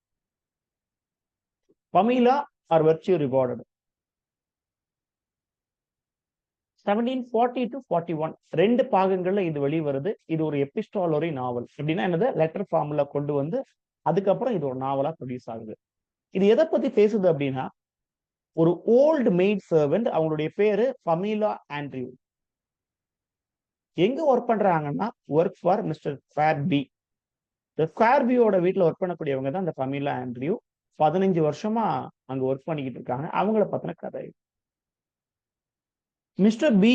Pamela or virtue rewarded. 1740 to 41 2 பாகங்கள்ல இது வெளிவருது. இது ஒரு எபிஸ்டாலரி நாவல். அப்படின்னா என்னது, லெட்டர் ஃபார்ம்ல கொண்டு வந்து அதுக்கப்புறம் இது ஒரு நாவலா ப்ரொடியூஸ் ஆகுது. இது எதை பத்தி பேசுது அப்படின்னா, ஒரு ஓல்டு மெய்ட் சர்வெண்ட், அவங்களுடைய பேரு பமீலா ஆண்ட்ரியூ. எங்க ஒர்க் பண்றாங்கன்னா, ஒர்க் ஃபார் மிஸ்டர் ஸ்குவார்பி. இந்த ஸ்குவார்பியோட வீட்டுல ஒர்க் பண்ணக்கூடியவங்க தான் இந்த பமீலா ஆண்ட்ரியூ. 15 வருஷமா அங்க ஒர்க் பண்ணிக்கிட்டு இருக்காங்க. அவங்கள பத்தின கதை. Mister B,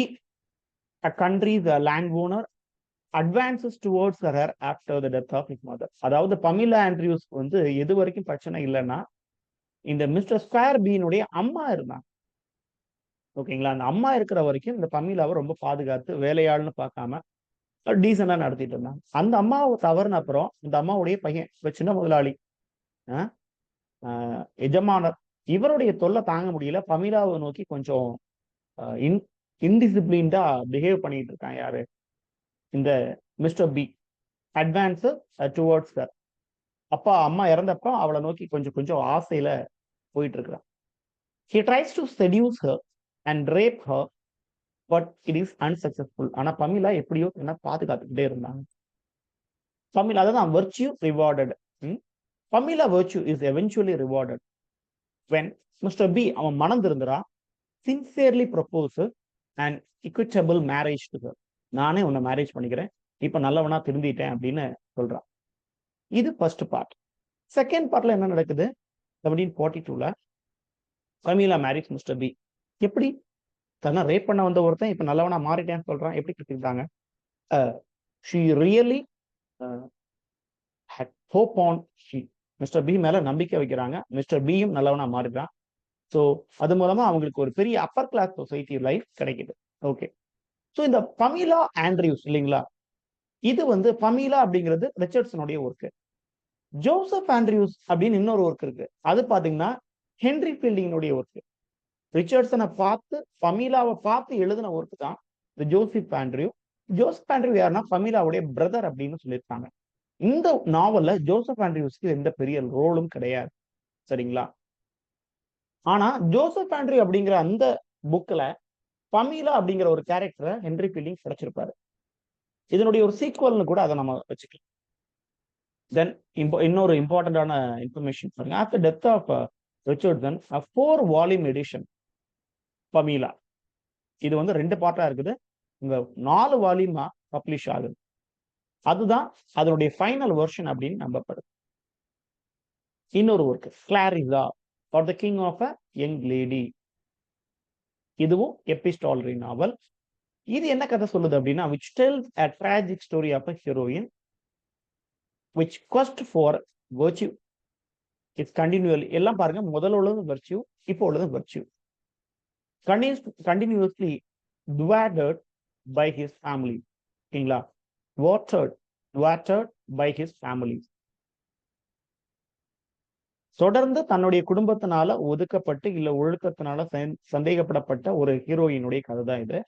a country's landowner, advances towards her after the death of his mother. அதாவது பமீலா ஆண்ட்ரியூஸ் வந்து எது வரைக்கும் பிரச்சனை இல்லைன்னா, இந்த மிஸ்டர் ஸ்கொயர் பீனுடைய அம்மா இருந்தாங்க. ஓகேங்களா? அந்த அம்மா இருக்கிற வரைக்கும் இந்த பமீலாவை ரொம்ப பாதுகாத்து வேலையாள்னு பார்க்காம டீசெண்டா நடத்திட்டு இருந்தாங்க. அந்த அம்மாவை தவறுன அப்புறம் இந்த அம்மாவுடைய பையன், இப்ப சின்ன முதலாளி, எஜமானர், இவருடைய தொல்லை தாங்க முடியல. பமீலாவை நோக்கி கொஞ்சம் இன்டிசிப்ளின்டா பிஹேவ் பண்ணிட்டு இருக்கான். யாரு? இந்த mister B. Advance towards her. அப்பா அம்மா இறந்தப்போ அவளை நோக்கி கொஞ்சம் கொஞ்சம் ஆசையில போயிட்டு இருக்கிறான். He tries to seduce her and rape her, but it is unsuccessful. ஆனா பமீலா எப்படியோ என்ன பாதுகாத்துக்கிட்டே இருந்தாங்க. பமீலா, அதான் virtue rewarded. Pamela virtue is eventually rewarded when Mr. B அவன் மனம் திருந்துறான், sincerely proposes an equitable marriage to her. நானே உன்னை marriage பண்ணிக்கிறேன், இப்ப நல்லவனா திருந்திட்டேன் அப்படின்னு சொல்றான். இது ஃபர்ஸ்ட் பார்ட். செகண்ட் பார்ட்ல என்ன நடக்குது? 1742ல பமீலா மேரிஸ் மிஸ்டர் பி. எப்படி? தன்னை ரேப் பண்ண வந்த ஒருத்தன் இப்ப நல்லவனா மாறிட்டேன்னு சொல்றான். எப்படி கிட்டிருக்காங்க? she really had hope on mister B மேல நம்பிக்கை வைக்கிறாங்க. மிஸ்டர் பியும் நல்லவனா மாறிடுறான். ஸோ அது மூலமா அவங்களுக்கு ஒரு பெரிய அப்பர் கிளாஸ் சொசைட்டி லைஃப் கிடைக்குது. ஓகே. ஸோ இந்த பமீலா ஆண்ட்ரியூஸ் இல்லைங்களா, இது வந்து பமீலா அப்படிங்கிறது ரிச்சர்ட்சனுடைய ஒர்க்கு. ஜோசப் ஆண்ட்ரியூஸ் அப்படின்னு இன்னொரு ஒர்க் இருக்கு. அது பாத்தீங்கன்னா ஹென்ரி ஃபீல்டிங்கினுடைய ஒர்க்கு. ரிச்சர்ட்சனை பார்த்து பமீலாவை பார்த்து எழுதின ஒர்க் தான் இந்த ஜோசப் ஆண்ட்ரியூ. ஜோசப் ஆண்ட்ரியூ யாருன்னா பமீலாவுடைய பிரதர் அப்படின்னு சொல்லியிருக்காங்க. இந்த நாவல்ல ஜோசப் ஆண்ட்ரியூஸ்க்கு எந்த பெரிய ரோலும் கிடையாது. சரிங்களா? ஆனா ஜோசப் ஆண்ட்ரியூ அப்படிங்கிற அந்த புக்ல பமீலா அப்படிங்கிற ஒரு கேரக்டரை ஹென்ரி ஃபீல்டிங் கிடைச்சிருப்பாரு. இதனுடைய ஒரு சீக்வல்னு கூட அதை நம்ம வச்சுக்கலாம். தென் இன்னொரு இம்பார்ட்டன்டான இன்ஃபர்மேஷன் பாருங்க. After death of Richardson, 4 volume edition Pamela. இது வந்து 2 பார்ட்டா இருக்குது. இங்க 4 வால்யூமா பப்ளிஷ் ஆகுது. அதுதான் அதனுடைய ஃபைனல் வெர்ஷன் அப்படின்னு நம்பப்படுது. இன்னொரு work Clarissa for the king of a young lady. இதுவும் எபிஸ்டாலரி நாவல். இது என்ன கதை சொல்லுது அப்படின்னா, which tells a tragic story of a heroine which quest for virtue is continually. எல்லாம் பாருங்க, முதல்ல உள்ளது virtue, இப்போ உள்ளது virtue. Continuously thwarted by his family. ஓகேங்களா? thwarted by his family. தொடர்ந்து தன்னுடைய குடும்பத்தினால ஒதுக்கப்பட்டு இல்ல ஒழுக்கத்தினால சந்தேகப்படப்பட்ட ஒரு ஹீரோயினுடைய கதை தான் இது.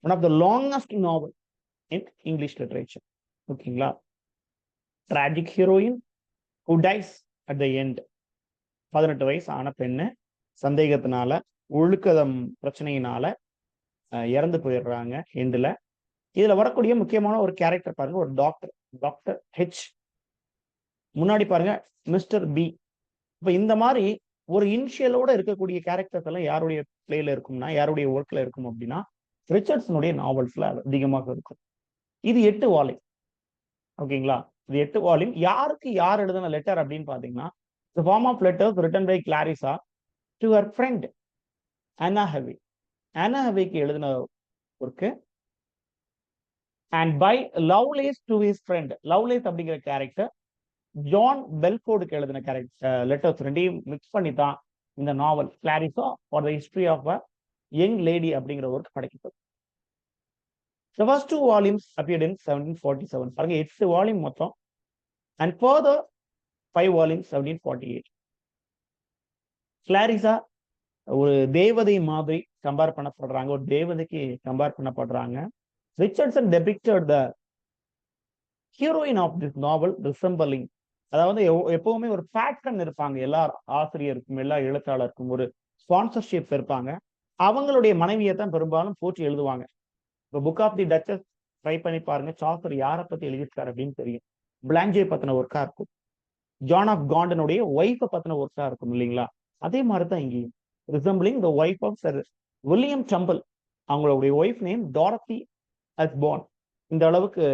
One of the longest novel in English literature. ஓகேங்களா? tragic heroine who dies at the end. 18 வயசு ஆன பெண்ணு சந்தேகத்தினால ஒழுக்கம் பிரச்சனையினால இறந்து போயிடுறாங்க எண்டுல. இதுல வரக்கூடிய முக்கியமான ஒரு கேரக்டர் பாருங்க, ஒரு டாக்டர் ஹெச். முன்னாடி பாருங்க மிஸ்டர் பி. இப்ப இந்த மாதிரி ஒரு இனிஷியலோட இருக்கக்கூடிய கேரக்டர்ஸ் எல்லாம் யாருடைய பிளேல இருக்கும்னா, யாருடைய ஒர்க்ல இருக்கும் அப்படின்னா ரிச்சர்ட்சனுடைய நாவல்ஸ்ல அதிகமாக இருக்கும். இது 8 வால்யூம். ஓகேங்களா? இது 8 வால்யூம். யாருக்கு யார் எழுதின லெட்டர் அப்படின்னு பாத்தீங்கன்னா, the form of letters written by Clarissa to her friend Anna Hathaway. Anna Hathawayக்கு எழுதின work. and by Lovelace to his friend. Lovelace அப்படிங்கிற கேரக்டர் ஜான் பெல்ஃபோர்டுக்கு எழுதின கேரக்டர் லெட்டர்ஸ் ரெண்டையும் மிக்ஸ் பண்ணி தான் இந்த novel Clarissa for the history of a young lady அப்படிங்கிற ஒர்க் கிடைக்கப்படும். The first 2 volumes appeared in 1747. பாருங்க, 8 வால்யூம் மொத்தம். and further 5 volumes 1748. கிளாரிசா ஒரு தேவதை மாதிரி கம்பேர் பண்ணப்படுறாங்க, ஒரு தேவதைக்கு கம்பேர் பண்ணப்படுறாங்க. Richardson depicted the heroine of this novel resembling, அதாவது எப்பவுமே ஒரு பேட்டர்ன் இருப்பாங்க. எல்லா ஆசிரியருக்கும் எல்லா எழுத்தாளருக்கும் ஒரு ஸ்பான்சர்ஷிப் இருப்பாங்க. அவங்களுடைய மனைவியை தான் பெரும்பாலும் போற்றி எழுதுவாங்க. இப்போ book of the duchess try பண்ணி பாருங்க, சாசர் யாரை பத்தி எழுதியிருக்காரு அப்படின்னு தெரியும். பிளாஞ்சே பத்தின ஒர்க்கா இருக்கும், ஜான் ஆஃப் காண்டனுடைய ஒய்ஃபை பத்தின ஒர்க்கா இருக்கும் இல்லைங்களா? அதே மாதிரி தான் இங்கேயும் resembling the wife of sir William Temple. அவங்களுடைய ஒய்ஃப் நேம் டாரத்தி அஸ்பார்ன். இந்த அளவுக்கு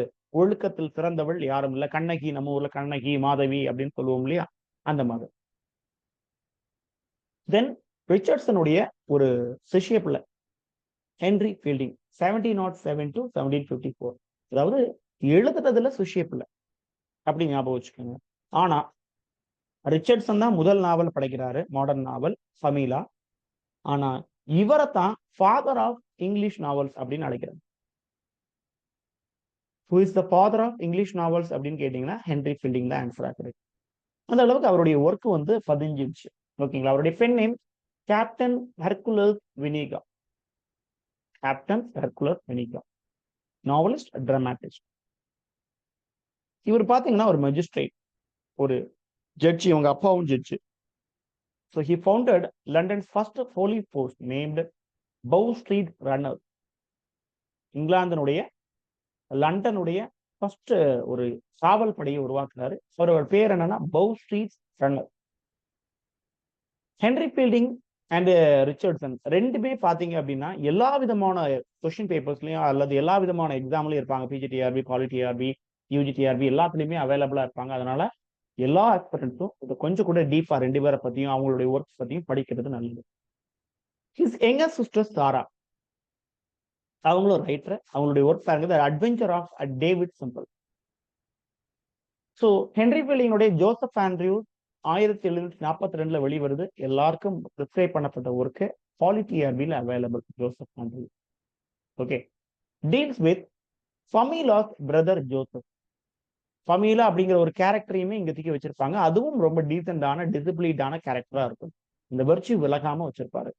ஒழுக்கத்தில் சிறந்தவள் யாரும் இல்லை. கண்ணகி, நம்ம ஊர்ல கண்ணகி மாதவி அப்படின்னு சொல்லுவோம் இல்லையா, அந்த மாதிரி. தென் ரிச்சர்ட்சனுடைய ஒரு சிஷ்ய பிள்ளை ஹென்ரி ஃபீல்டிங் 1707 to 1754, அதாவது எழுதுறதுல சிஷ்ய பிள்ளை அப்படி ஞாபகம் வச்சுக்கோங்க. ஆனா ரிச்சர்ட்சன் தான் முதல் நாவல் படைக்கிறாரு, மாடர்ன் நாவல் ஃபமீலா. ஆனா இவரைத்தான் ஃபாதர் ஆஃப் இங்கிலீஷ் நாவல்ஸ் அப்படின்னு அழைக்கிறாங்க. Who is the father of English novels அப்படின்னு கேட்டீங்கன்னா ஹென்ரி ஃபீல்டிங் தான் ஆன்சர் ஆகுது. அந்த அளவுக்கு அவருடைய ஒர்க் வந்து பதிஞ்சிருச்சு. ஓகேங்களா. அவருடைய பெண் name captain Hercules Vinegar. Captain Hercules Vinegar, novelist, dramatist. இவர் பாத்தீங்கன்னா ஒரு மேஜிஸ்ட்ரேட், ஒரு ஜட்ஜி. இவங்க அப்பாவும் judge. So he founded London's first police force named Bow Street Runner. இங்கிலாந்தினுடைய லண்டனுடைய ஃபர்ஸ்ட் ஒரு காவல் படையை உருவாக்குறாரு. அவரோட பேர் என்னன்னா Bow Street Runner. Henry Fielding and Richardson ரெண்டுமே பாத்தீங்க அப்படின்னா எல்லா விதமான கொஸ்டின் பேப்பர்ஸ்லயும் அல்லது எல்லா விதமான எக்ஸாம்லயும் இருப்பாங்க. பிஜிடிஆர்பி, பாலிடிஆர்பி, யூஜிடிஆர்பி எல்லாத்துலயுமே அவைலபிளா இருப்பாங்க. அதனால எல்லா எக்ஸ்பெரன்ஸும் இதை கொஞ்சம் கூட டீப்பா ரெண்டு பேரை பத்தியும் அவங்களுடைய ஒர்க்ஸ் பத்தியும் படிக்கிறது நல்லது. ஹிஸ் யங்கர் சிஸ்டர் சாரா, அவங்களும் ரைட்டர். அவங்களுடைய ஒர்க் பாருங்க, adventure of David Simple. So Henry ஃபீல்டிங்குடைய ஜோசப் ஆண்ட்ரியூஸ் 1742 வெளிவருது. எல்லாருக்கும் பிரிஸ்கிரைப் பண்ணப்பட்ட ஒர்க்கு, பாலிடிஆர்பியில் available. Joseph Andrews okay deals with Pamela's brother Joseph. Pamela அப்படிங்கிற ஒரு கேரக்டரையுமே இங்க தூக்கி வச்சிருப்பாங்க. அதுவும் ரொம்ப டீசென்டான டிசிப்ளின்டான கேரக்டரா இருக்கும். இந்த வெர்ச்சி விலகாம வச்சிருப்பாரு.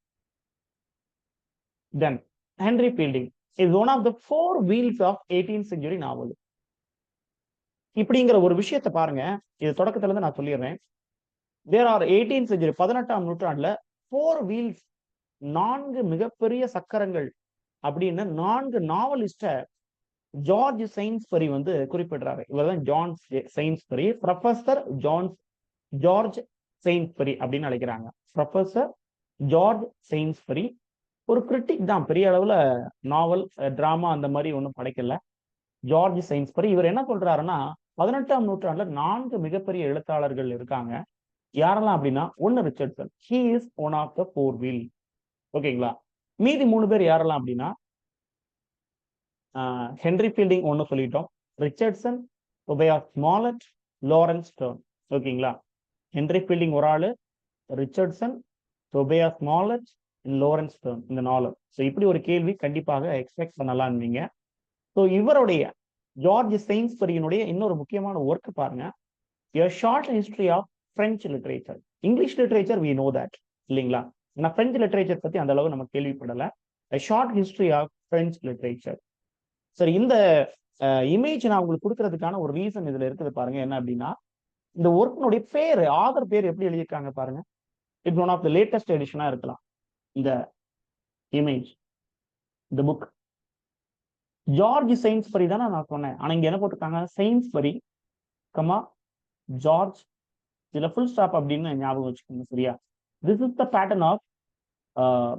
Then Henry Fielding is one of the 4 wheels of 18th century novel. இப்படிங்கிற ஒரு விஷயத்தை பாருங்க, இது தொடக்கத்துல இருந்து நான் சொல்லிடுறேன். தேர் ஆர் 18th century 18ஆம் நூற்றாண்டுல 4 wheels, 4 மிகப்பெரிய சக்கரங்கள் அப்படின்னு 4 நாவலிஸ்ட ஜார்ஜ் செயின்ஸ்பரி வந்து குறிப்பிடுறாரு. இவர்தான் ஜான் செயின்ஸ்பரி, ப்ரொஃபசர் ஜார்ஜ் செயின்ஸ்பரி அப்படின்னு அழைக்கிறாங்க. ப்ரொஃபசர் ஜார்ஜ் செயின்ஸ்பரி ஒரு கிரிட்டிக் தான், பெரிய அளவுல நாவல், டிராமா அந்த மாதிரி ஒன்றும் படைக்கல. ஜார்ஜ் செயின்ஸ்பரி இவர் என்ன சொல்றாருன்னா, 18ஆம் நூற்றாண்டுல 4 மிகப்பெரிய எழுத்தாளர்கள் இருக்காங்க. யாரெல்லாம் அப்படின்னா, ஒன்னு Richardson, he is one of the 4 wheel. ஓகேங்களா. மீதி 3 பேர் யாரெல்லாம் அப்படின்னா, ஹென்ரி ஃபீல்டிங் ஒன்னு சொல்லிட்டோம், ரிச்சர்ட்சன், தொபியாஸ் ஸ்மாலட், லாரன்ஸ் ஸ்டர்ன். ஓகேங்களா. ஹென்ரி ஃபீல்டிங் ஒரு ஆளு, ரிச்சர்ட்சன், தொபியாஸ் ஸ்மாலட், லாரன்ஸ் ஸ்டர்ன், இந்த 4. ஸோ இப்படி ஒரு கேள்வி கண்டிப்பாக எக்ஸ்பெக்ட் பண்ணலாம் நீங்க. ஸோ இவருடைய ஜார்ஜ் செயின்ஸ்பரியினுடைய இன்னொரு முக்கியமான ஒர்க் பாருங்க, A short history of French literature. English literature we know that இல்லைங்களா. ஆனா பிரெஞ்சு லிட்ரேச்சர் பத்தி அந்த அளவு நம்ம கேள்விப்படல. A short history of French literature. சரி, இந்த இமேஜ் நான் உங்களுக்கு கொடுக்கறதுக்கான ஒரு ரீசன் இதுல இருக்குது பாருங்க. என்ன அப்படின்னா, இந்த ஒர்க்கினுடைய பேரு, ஆதர் பேர் எப்படி எழுதியிருக்காங்க பாருங்க. It's one of the latest எடிஷனா இருக்கலாம் இந்த இமேஜ், இந்த புக். ஜார்ஜ் செயின்ஸ்பரி தானே நான் சொன்னேன். ஆனா இங்க என்ன போட்டிருக்காங்க, செயின்ஸ்பரி கமா ஜார்ஜ், இதுல ஃபுல் ஸ்டாப் அப்படின்னு ஞாபகம் வச்சுக்கோங்க. சரியா. This is the pattern of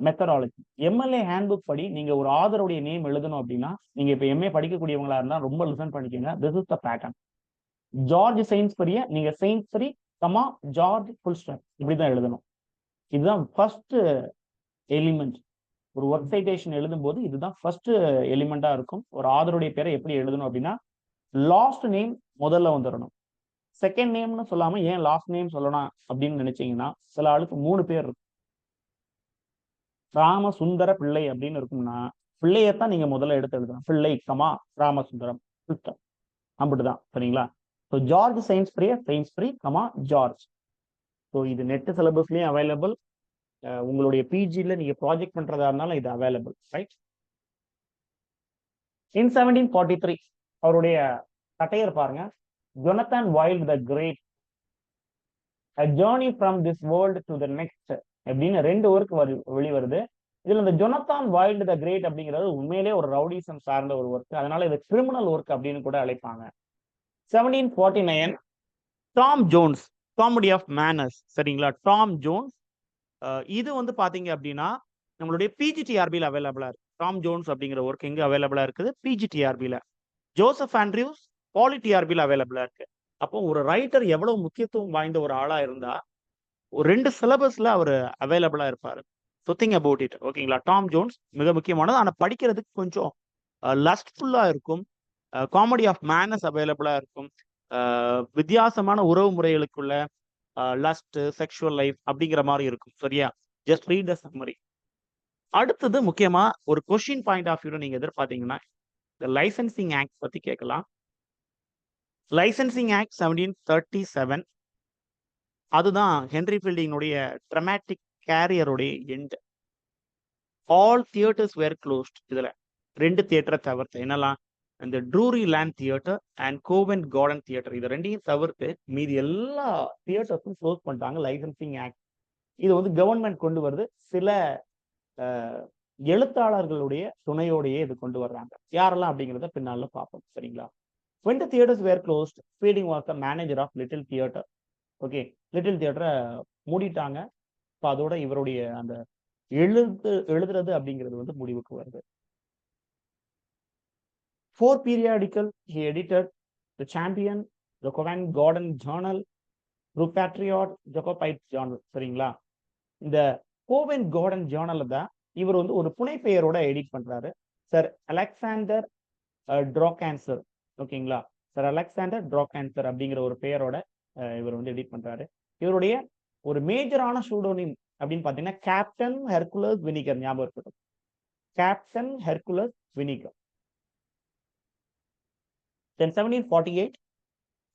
methodology. MLA handbook படி நீங்க ஒரு ஆதருடைய நேம் எழுதணும் அப்படின்னா, நீங்க இப்ப எம்ஏ படிக்கக்கூடியவங்களா இருந்தா ரொம்ப லிசன் பண்ணிக்கோங்க. This is the pattern. George செயின்ஸ்பரிய நீங்க Saintsbury comma George full stop இப்படிதான் எழுதணும். இதுதான் ஃபர்ஸ்ட் எலிமெண்ட். ஒரு ஒர்க் சைட்டேஷன் எழுதும் போது இதுதான் ஃபர்ஸ்ட் எலிமெண்டா இருக்கும். ஒரு ஆதருடைய பேரை எப்படி எழுதணும் அப்படின்னா, லாஸ்ட் நேம் முதல்ல வந்துடணும். செகண்ட் நேம்னு சொல்லாம ஏன் லாஸ்ட் நேம் சொல்லணும் அப்படின்னு நினைச்சீங்கன்னா, சில ஆளுக்கு 3 பேர் இருக்கும். ராமசுந்தர பிள்ளை அப்படின்னு இருக்கும்னா, பிள்ளையத்தான் நீங்க முதல்ல எடுத்து எழுதணும். பிள்ளை கமா ராமசுந்தரம் அப்படிதான். சரிங்களா. So George Saintsbury comma George. So இது நெட் சிலபஸ்லயும் அவைலபிள். உங்களுடைய பிஜில நீங்க ப்ராஜெக்ட் பண்றதா இருந்தாலும் இது அவைலபிள். ரைட். இன் 1743 அவருடைய கட்டையர் பாருங்க, Jonathan Wild the Great, A journey from this world to the next அப்படின்னு 2 ஒர்க் வெளிவருது. இதுல இந்த ஜொனத்தான் வைல்ட் த கிரேட் அப்படிங்கிறது உண்மையிலே ஒரு ரவுடிசம் சார்ந்த ஒரு ஒர்க். அதனால இது கிரிமினல் ஒர்க் அப்படின்னு கூட அழைப்பாங்க. 1749 Tom Jones, comedy of manners. சரிங்களா. டாம் ஜோன்ஸ் இது வந்து பாத்தீங்க அப்படின்னா நம்மளுடைய பிஜிடிஆர்பியில் அவைலபிளா இருக்கு. டாம் ஜோன்ஸ் அப்படிங்கிற ஒர்க் எங்க அவைலபிளா இருக்குது, பிஜிடிஆர்பியில. ஜோசப் ஆண்ட்ரியூஸ் பாலிடிஆர்பியில் அவைலபிளா இருக்கு. அப்போ ஒரு ரைட்டர் எவ்வளவு முக்கியத்துவம் வாய்ந்த ஒரு ஆளா இருந்தா ஒரு 2 சிலபஸ்ல அவர் அவைலபிளா இருப்பாரு. So think about it. ஓகேங்களா? டாம் ஜோன்ஸ் மிக முக்கியமானது. ஆனா படிக்கிறதுக்கு கொஞ்சம் லஸ்ட்ஃபுல்லா இருக்கும். காமெடி ஆஃப் மேனர்ஸ் அவைலபிளா இருக்கும். வித்தியாசமான உறவு முறைகளுக்குள்ள லஸ்ட், செக்ஷுவல் லைஃப் அப்படிங்கிற மாரி இருக்கும். சரியா? Just read the summary. அடுத்தது முக்கியமா ஒரு கொஸ்டின் பாயிண்ட் ஆஃப் வியூல நீங்க எதிர்பார்த்தீங்கன்னா, இந்த லைசென்சிங் ஆக்ட் பத்தி கேட்கலாம். லைசென்சிங் ஆக்ட் 1737 அதுதான் ஹென்றி ஃபீல்டிங்குடைய ட்ரமாட்டிக் கேரியருடைய end. All theatres were closed. இதுல 2 தியேட்டரை தவிர்த்து என்னலாம், இந்த Drury Lane theatre and Covent Garden theatre இது 2யும் தவிர்த்து மீதி எல்லா தியேட்டர்ஸும் க்ளோஸ் பண்ணிட்டாங்க. லைசென்சிங் ஆக்ட் இது வந்து கவர்மெண்ட் கொண்டு வருது. சில எழுத்தாளர்களுடைய துணையோடையே இது கொண்டு வர்றாங்க. யாரெல்லாம் அப்படிங்கிறத பின்னால பார்ப்போம். சரிங்களா? when the theaters were closed, Fielding was the manager of Little Theatre. ஓகே, லிட்டில் தியேட்டரை மூடிட்டாங்க. இப்போ அதோட இவருடைய அந்த எழுதுறது அப்படிங்கிறது வந்து முடிவுக்கு வருது. 4 periodical he edited: The Champion, The Covent Garden Journal, True Patriot, Jacobite Journal. சரிங்களா? இந்த கோவென்ட் கார்டன் ஜேர்னல் தான் இவர் வந்து ஒரு புனை பெயரோட எடிட் பண்றாரு. Sir Alexander Drawcansir. ஓகேங்களா? சர் அலெக்சாண்டர் ட்ராகான்சர் அப்படிங்கிற ஒரு பெயரோட இவர் வந்து எடிட் பண்றாரு. இவருடைய ஒரு மேஜரான சூடோனிம் அப்படின்னு பாத்தீங்கன்னா கேப்டன் ஹெர்குலஸ் வினிகர். ஞாபகம் இருக்கட்டும், captain Hercules vinegar. Then 1748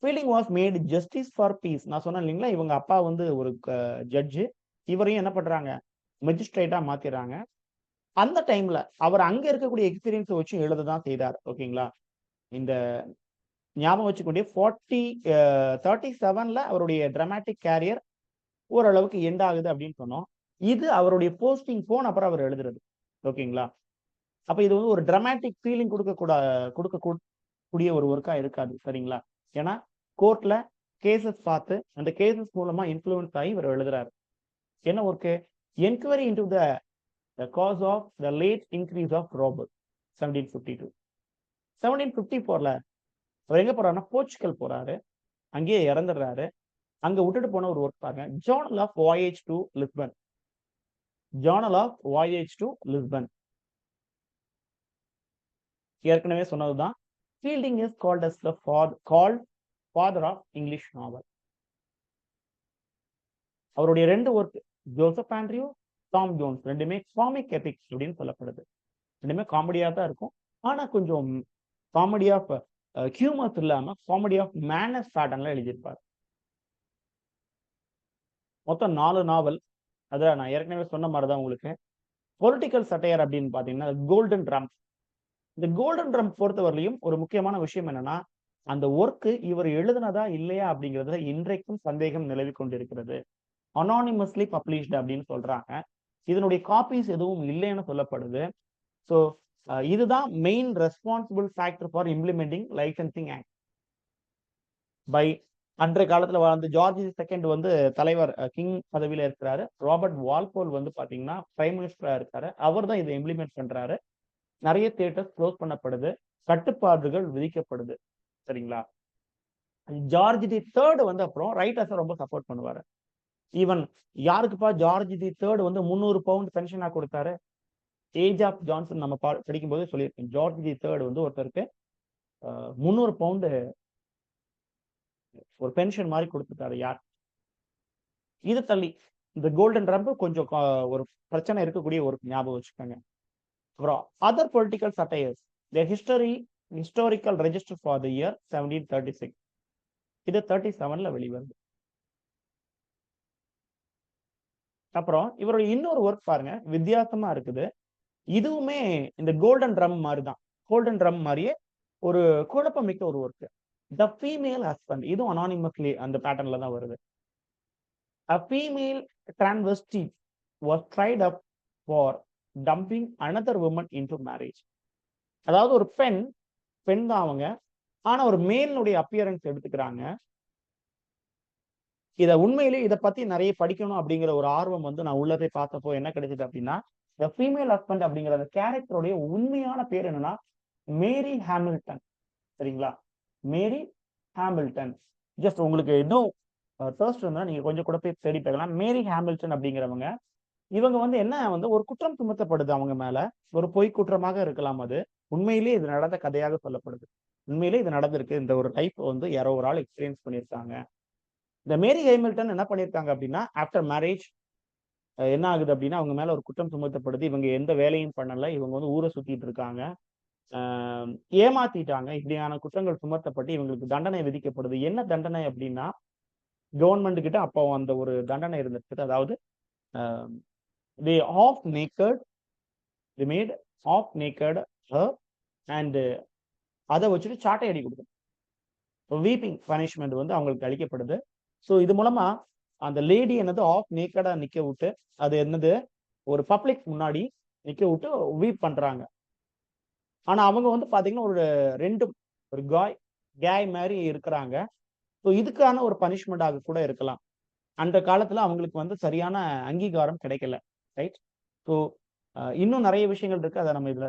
Fielding was made justice for peace. நான் சொன்னேன் இல்லைங்களா, இவங்க அப்பா வந்து ஒரு ஜட்ஜு, இவரையும் என்ன பண்றாங்க, மெஜிஸ்ட்ரேட்டா மாத்திடுறாங்க. அந்த டைம்ல அவர் அங்க இருக்கக்கூடிய எக்ஸ்பீரியன்ஸ் வச்சு எழுததான் செய்தார். ஓகேங்களா? இந்த ஞாபகம் வச்சுக்கொண்டே 37ல அவருடைய டிராமாட்டிக் கேரியர் ஓரளவுக்கு எண்ட் ஆகுது அப்படின்னு சொன்னோம். இது அவருடைய போஸ்டிங் போன அப்புறம் அவர் எழுதுறது. ஓகேங்களா? அப்ப இது வந்து ஒரு டிராமாட்டிக் ஃபீலிங் கொடுக்கக்கூடிய ஒரு ஒர்க்கா இருக்காது. சரிங்களா? ஏன்னா கோர்ட்ல கேசஸ் பார்த்து அந்த கேசஸ் மூலமா இன்ஃப்ளூயன்ஸ் ஆகி இவர் எழுதுறாரு. என்ன work? Enquiry into the cause of the late increase of Robert 1752. 1754ல அவர் எங்க போறாருன்னா போர்ச்சுகல் போறாரு. அங்கேயே இறந்துடுறாரு. அங்க விட்டுட்டு போன ஒரு ஒர்க் பாருங்க, journal of voyage to Lisbon. Journal of voyage to Lisbon ஏற்கனவே சொன்னதுதான். Fielding is called as the father of English novel. அவருடைய 2 work, Joseph Andrew, Tom Jones, ரெண்டுமே காமிக் எபிக்ஸ் அப்படின்னு சொல்லப்படுது. ரெண்டுமே காமெடியா தான் இருக்கும். ஆனா கொஞ்சம் காமெடி ஆஃப் ஹியூமர்ஸ் இல்லாம காமெடி ஆஃப் மேனர்ஸ் பேட்டர்ன்ல எழுதியிருப்பார். மொத்தம் 4 நாவல். அதான் நான் ஏற்கனவே சொன்ன மாதிரிதான் உங்களுக்கு. பொலிட்டிக்கல் சட்டையர் அப்படின்னு பாத்தீங்கன்னா கோல்டன் ட்ரம். இந்த கோல்டன் ட்ரம் பொறுத்தவரையிலும் ஒரு முக்கியமான விஷயம் என்னன்னா, அந்த ஒர்க் இவர் எழுதுனதா இல்லையா அப்படிங்கிறதுல இன்றைக்கும் சந்தேகம் நிலவி கொண்டிருக்கிறது. அனானிமஸ்லி பப்ளிஷ்டு அப்படின்னு சொல்றாங்க. இதனுடைய காப்பீஸ் எதுவும் இல்லைன்னு சொல்லப்படுது. ஸோ இதுதான் main responsible factor for implementing licensing act by அன்றைய காலத்துல வாழ்ந்த ஜார்ஜ் செகண்ட் வந்து தலைவர் கிங் பதவியில இருக்கிறாரு. ராபர்ட் வால்போல் வந்து பாத்தீங்கன்னா பிரைம் மினிஸ்டரா இருக்காரு. அவர் தான் இதை இம்ப்ளிமெண்ட் பண்றாரு. நிறைய தியேட்டர்ஸ் க்ளோஸ் பண்ணப்படுது, கட்டுப்பாடுகள் விதிக்கப்படுது. சரிங்களா? ஜார்ஜ் தி தேர்ட் வந்து அப்புறம் ரைட்டர்ஸை ரொம்ப சப்போர்ட் பண்ணுவாரு. ஈவன் யாருக்குப்பா ஜார்ஜ் தி தேர்ட் வந்து 300 பவுண்ட் பென்ஷனா கொடுத்தாரு? ஏஜ் ஆஃப் ஜான்சன் நம்ம படிக்கும் போது சொல்லியிருக்கேன். ஜார்ஜ் தி தேர்ட் வந்து ஒருத்தருக்கு 300 பவுண்டு ஒரு பென்ஷன் மாதிரி கொடுத்துட்டாரு. யார்? இது தள்ளி இந்த கோல்டன் ட்ரம்ப் கொஞ்சம் ஒரு பிரச்சனை இருக்கக்கூடிய ஒரு ஞாபகம் வச்சுக்கோங்க. அப்புறம் other political satires, the historical register for the year 1736. இது 37ல வெளிவருது. அப்புறம் இவருடைய இன்னொரு ஒர்க் பாருங்க, வித்தியாசமா இருக்குது. இதுவுமே இந்த கோல்டன் ட்ரம் மாதிரிதான். கோல்டன் ட்ரம் மாதிரியே ஒரு குழப்பமிக்க ஒரு ஒர்க், த ஃபீமேல் ஹஸ்பண்ட். இதுவும் அனானிமஸ்லி அந்த பேட்டர்ன்ல தான் வருது. A female transvestite was tried up for dumping another woman into marriage. அதாவது ஒரு பெண் தான் அவங்க, ஆனா ஒரு மேலுடைய அப்பியரன்ஸ் எடுத்துக்கிறாங்க. இதை பத்தி நிறைய படிக்கணும் அப்படிங்கிற ஒரு ஆர்வம் வந்து நான் உள்ளதை பார்த்தப்போ என்ன கிடைச்சது அப்படின்னா, த ஃபீமேல் ஹஸ்பண்ட் அப்படிங்கிற அந்த கேரக்டருடைய உண்மையான பேர் என்னன்னா மேரி ஹாமில்டன். சரிங்களா? மேரி ஹாமில்டன். ஜஸ்ட் உங்களுக்கு இன்னும் தேர்ஸ்ட் இருந்தா நீங்க கொஞ்சம் கூட போய் தேடி பார்க்கலாம். மேரி ஹாமில்டன் அப்படிங்கிறவங்க, இவங்க வந்து என்ன வந்து ஒரு குற்றம் சுமத்தப்படுது அவங்க மேல. ஒரு பொய் குற்றமாக இருக்கலாம் அது. உண்மையிலேயே இது நடந்த கதையாக சொல்லப்படுது. உண்மையிலேயே இது நடந்திருக்கு. இந்த ஒரு லைஃப் வந்து யாரோ ஒரு ஆள் எக்ஸ்பீரியன்ஸ் பண்ணியிருக்காங்க. இந்த மேரி ஹேமில்டன் என்ன பண்ணியிருக்காங்க அப்படின்னா, ஆஃப்டர் மேரேஜ் என்ன ஆகுது அப்படின்னா, அவங்க மேல ஒரு குற்றம் சுமத்தப்படுது. இவங்க எந்த வேலையும் பண்ணல. இவங்க வந்து ஊர சுத்திட்டு இருக்காங்க. அ ஏமாத்திட்டாங்க. இப்படியான குற்றங்கள் சுமத்தப்பட்டு இவங்களுக்கு தண்டனை விதிக்கப்படுது. என்ன தண்டனை அப்படின்னா, கவர்ன்மெண்ட் கிட்ட அப்போ அந்த ஒரு தண்டனை இருந்திருக்கு. அதாவது அ they half naked they made half naked her and அத வச்சுட்டு சாட்டை அடி கொடுக்கணும். வீப்பிங் பனிஷ்மென்ட் வந்து அவங்களுக்கு அளிக்கப்படுது. ஸோ இது மூலமா அந்த லேடி என்னது ஆஃப் நேக்கடா நிக்க விட்டு, அது என்னது ஒரு பப்ளிக் முன்னாடி நிக்க விட்டு வீப் பண்றாங்க. ஆனா அவங்க வந்து பாத்தீங்கன்னா ஒரு 2 ஒரு கேய் மாரி இருக்கிறாங்க. ஸோ இதுக்கான ஒரு பனிஷ்மென்ட்டாக கூட இருக்கலாம். அந்த காலத்துல அவங்களுக்கு வந்து சரியான அங்கீகாரம் கிடைக்கல. ரைட்? ஸோ இன்னும் நெறைய விஷயங்கள் இருக்கு. அத நம்ம இதுல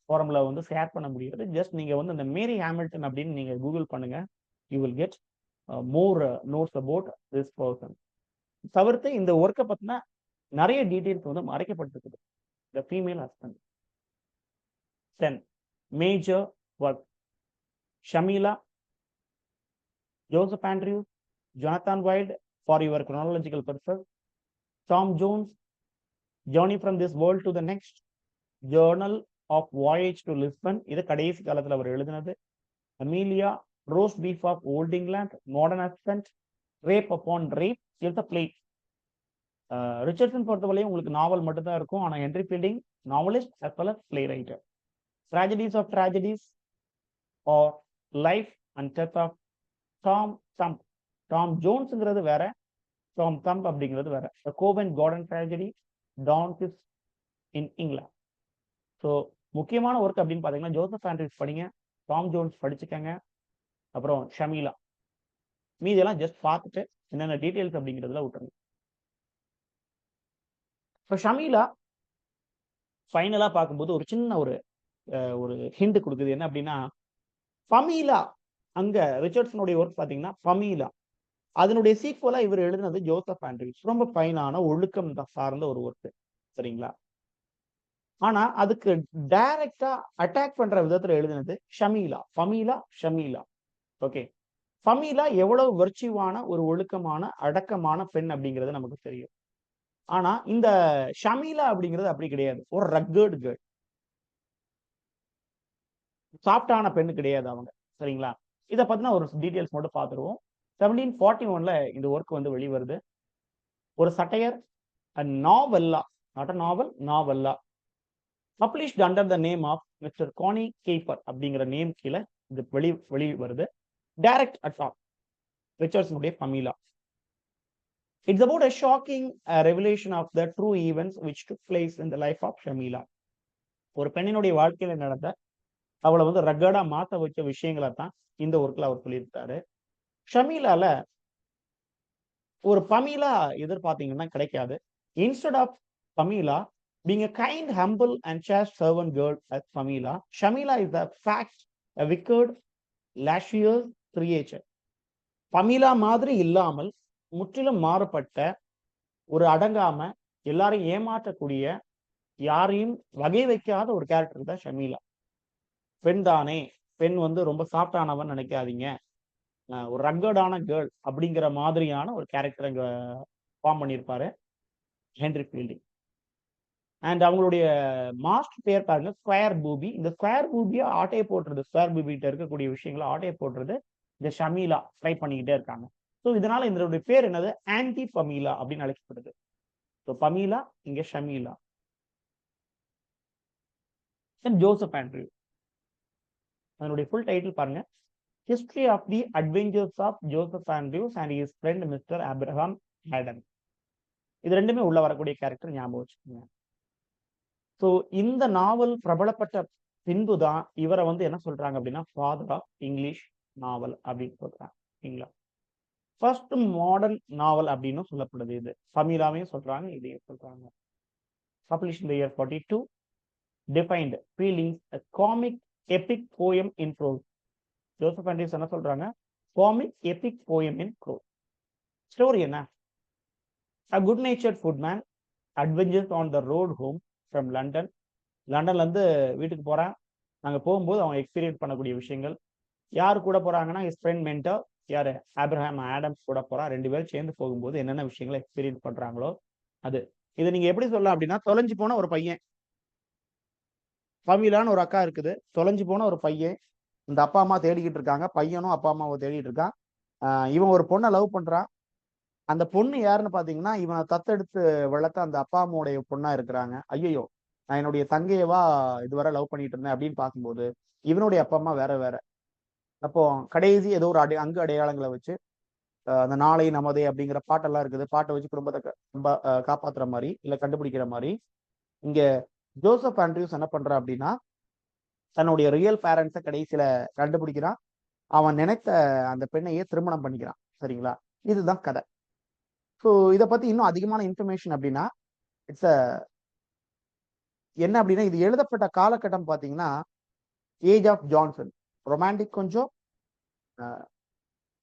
ஃபோரம்ல வந்து ஷேர் பண்ண முடியாது. ஜஸ்ட் நீங்க வந்து அந்த மேரி ஹாமில்டன் அப்படின்னு நீங்க கூகுள் பண்ணுங்க. You will get more notes about this person. தவிர்த்து இந்த ஒர்க்க பத்தின நெறைய டீடைல்ஸ் வந்து மறைக்கப்பட்டிருக்குது. The female husband. 10 major work. Shamela, Joseph Andrews, Jonathan Wild for your chronological purpose, Tom Jones, journey from this world to the next, journal of voyage to Lisbon, இது கடைசி காலத்துல அவர் எழுதினது. Amelia, roast beef of old England, modern ascent, rape upon rape, is the play. Richardson பொறுத்தவரையும் உங்களுக்கு நாவல் மட்டும் தான் இருக்கும். ஆனா Henry fielding novelist as well as play writer. Tragedies of Tragedies or Life and Death of Tom Thumb. Tom ஜோன்ஸ்ங்கிறது வேற, Tom thumb அப்படிங்கிறது வேற. The Covent Garden Tragedy, Dawn in England. So முக்கியமான ஒர்க் அப்படின்னு பாத்தீங்கன்னா ஜோசப் ஆண்ட்ரியூஸ் படிங்க, Tom Jones படிச்சுக்கங்க, அப்புறம் ஷமீலா. மீதெல்லாம் just பார்த்துட்டு என்னென்ன டீடைல்ஸ் அப்படிங்கிறதுல விட்டுருங்க. இப்போ ஷமீலா ஃபைனலா பார்க்கும்போது ஒரு சின்ன ஒரு ஹிண்ட் கொடுக்குது. என்ன அப்படின்னா, பமீலா, அங்க ரிச்சர்ட்சனுடைய ஒர்க் பாத்தீங்கன்னா பமீலா, அதனுடைய சீக்வலா இவர் எழுதினது ஜோசப் ஆண்ட்ரியூஸ். ரொம்ப ஃபைனான ஒழுக்கம் சார்ந்த ஒரு ஒர்க். சரிங்களா? ஆனா அதுக்கு டைரக்டா அட்டாக் பண்ற விதத்துல எழுதினது ஷமீலா. பமீலா, ஷமீலா. ஓகே. பமீலா எவ்வளவு வெர்ச்சுவான ஒரு ஒழுக்கமான அடக்கமான பெண் அப்படிங்கிறது நமக்கு தெரியும். ஆனா இந்த ஷமீலா அப்படிங்கிறது அப்படி கிடையாது. ஒரு ரக்கர்டு கேர்ள். சாஃப்டான பெண்ணு கிடையாது அவங்க. சரிங்களா? இத பத்தின ஒரு டீடைல்ஸ் மட்டும் பார்த்துருவோம். 1741ல இந்த ஒர்க் வந்து வெளிவருது. ஒரு satire, novella, not a novel, novella. Published under the name of mister Conny Keyber அப்படிங்கிற நேம் கீழ இது வெளி வருது. டைரக்ட் அட்டாக் ரிச்சர்ட்சனுடைய Pamela. It's about a shocking revelation of the true events which took place in the life of ஷமீலா. ஒரு பெண்ணினுடைய வாழ்க்கையில நடந்த அவளை வந்து ரக்கடா மாத்த வச்ச விஷயங்களை தான் இந்த ஒர்க்ல அவர் சொல்லியிருக்காரு. ஷமீலால ஒரு பமீலா எதிர்பார்த்தீங்கன்னா கிடைக்காது. Instead of Pamela being a kind, humble and chaste servant girl as Pamela, Shamila is a fact, a wicked, lascivious creature. Pamela மாதிரி இல்லாமல் முற்றிலும் மாறுபட்ட, ஒரு அடங்காம, எல்லாரையும் ஏமாற்றக்கூடிய, யாரையும் வகை வைக்காத ஒரு கேரக்டர் தான் ஷமீலா. பெண் தானே, பெண் வந்து ரொம்ப சாஃப்டானவன் நினைக்காதீங்க, ஒரு ரக்கடான கேர்ள் அப்படிங்கிற மாதிரியான ஒரு கேரக்டர் இங்க ஃபார்ம் பண்ணியிருப்பாரு ஹென்ரி ஃபீல்டிங். அண்ட் அவங்களுடைய மாஸ்டர் பேர் பாருங்க ஸ்கொயர் பூபி. இந்த ஸ்கொயர் பூபியை ஆட்டையை போட்டுறது, ஸ்கொயர் பூபிகிட்ட இருக்கக்கூடிய விஷயங்களை ஆட்டையை போட்டுறது இந்த ஷமீலா ட்ரை பண்ணிக்கிட்டே இருக்காங்க. ஸோ இதனால இதனுடைய பேர் என்னது, ஆன்டி பமீலா அப்படின்னு அழைக்கப்படுது. ஸோ பமீலா, இங்க ஷமீலா. ஜோசப் ஆண்ட்ரியூ, அதனுடைய ஃபுல் டைட்டில் பாருங்க, history of the adventures of Joseph Andrews and his friend mister Abraham Hayden. இது ரெண்டுமே உள்ள வரக்கூடிய கேரக்டர், ஞாபகம் வச்சுக்கோங்க. ஸோ இந்த நாவல் பிரபலப்பட்ட பின்புதான் இவரை வந்து என்ன சொல்றாங்க அப்படின்னா ஃபாதர் ஆஃப் இங்கிலீஷ் நாவல் அப்படின்னு சொல்றாங்க. சரிங்களா? ஃபர்ஸ்ட் மாடர்ன் நாவல் அப்படின்னு சொல்லப்படுது. இது பமீலாவையும் சொல்றாங்க, இதையும் சொல்றாங்க. Published in the year 42. Defined feelings a comic epic poem in prose. Joseph Andrews என்ன சொல்றாங்க, காமிக் எபிக் போயம் இன் ப்ரோஸ். ஸ்டோரி என்ன? A good natured footman adventures on the road home from London. லண்டன்ல இருந்து வீட்டுக்கு போறான். நாங்க போகும்போது அவங்க எக்ஸ்பீரியன்ஸ் பண்ணக்கூடிய விஷயங்கள். யார் கூட போறாங்கன்னா his friend mentor யாரு, ஆப்ரஹாம் ஆடம்ஸ் கூட போறான். 2 பேரும் சேர்ந்து போகும்போது என்னென்ன விஷயங்களை எக்ஸ்பீரியன்ஸ் பண்றாங்களோ அது. இதை நீங்க எப்படி சொல்லலாம் அப்படின்னா, தொலைஞ்சு போன ஒரு பையன், பமீலான்னு ஒரு அக்கா இருக்குது, தொலைஞ்சு போன ஒரு பையன், இந்த அப்பா அம்மா தேடிக்கிட்டு இருக்காங்க, பையனும் அப்பா அம்மாவை தேடிட்டு இருக்கான். இவன் ஒரு பொண்ணை லவ் பண்றான். அந்த பொண்ணு யாருன்னு பாத்தீங்கன்னா, இவனை தத்தெடுத்து வளர்த்த அந்த அப்பா அம்மாவுடைய பொண்ணா இருக்கிறாங்க. ஐயோ, நான் என்னுடைய தங்கையவா இதுவரை லவ் பண்ணிட்டு இருந்தேன் அப்படின்னு பார்க்கும்போது இவனுடைய அப்பா அம்மா வேற வேற. அப்போ கடைசி ஏதோ ஒரு அங்கு அடையாளங்களை வச்சு அந்த நாளை நமதே அப்படிங்கிற பாட்டெல்லாம் இருக்குது, பாட்டை வச்சு குடும்பத்தை காப்பாத்துற மாதிரி இல்ல கண்டுபிடிக்கிற மாதிரி இங்க ஜோசப் ஆண்ட்ரியூஸ் என்ன பண்ற அப்படின்னா, தன்னுடைய ரியல் பேரண்ட்ஸை கடைசியில கண்டுபிடிக்கிறான். அவன் நினைத்த அந்த பெண்ணையே திருமணம் பண்ணிக்கிறான். சரிங்களா? இதுதான் கதை. ஸோ இதை பத்தி இன்னும் அதிகமான இன்ஃபர்மேஷன் அப்படின்னா, இட்ஸ் என்ன அப்படின்னா, இது எழுதப்பட்ட காலகட்டம் பாத்தீங்கன்னா ஏஜ் ஆஃப் ஜான்சன். ரொமான்டிக் கொஞ்சம்,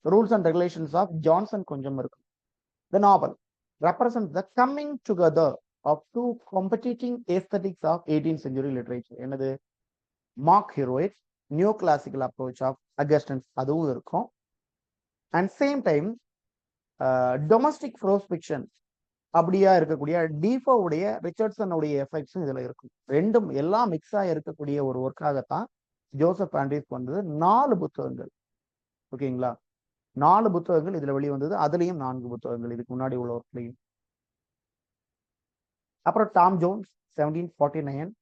rules and regulations of Johnson கொஞ்சம் இருக்கும். The novel represents the coming together of two competing aesthetics of 18th century literature. என்னது? Mock heroic, new classical approach of Augustans அதுவும் இருக்கும். And same time domestic prose fiction அப்படியா இருக்கக்கூடிய டீஃபோவுடைய ரிச்சர்ட்சனுடைய எஃபெக்ட்ஸும் இதுல இருக்கும். ரெண்டும் எல்லாம் மிக்ஸ் ஆகி இருக்கக்கூடிய ஒரு ஒர்க்காகத்தான் ஜோசப் ஆண்ட்ரியூஸ் வந்தது. 4 புத்தகங்கள். ஓகேங்களா? 4 புத்தகங்கள் இதுல வெளிவந்தது. அதுலயும் 4 புத்தகங்கள் இதுக்கு முன்னாடி உள்ள ஒர்க்லையும். அப்புறம் Tom Jones 1749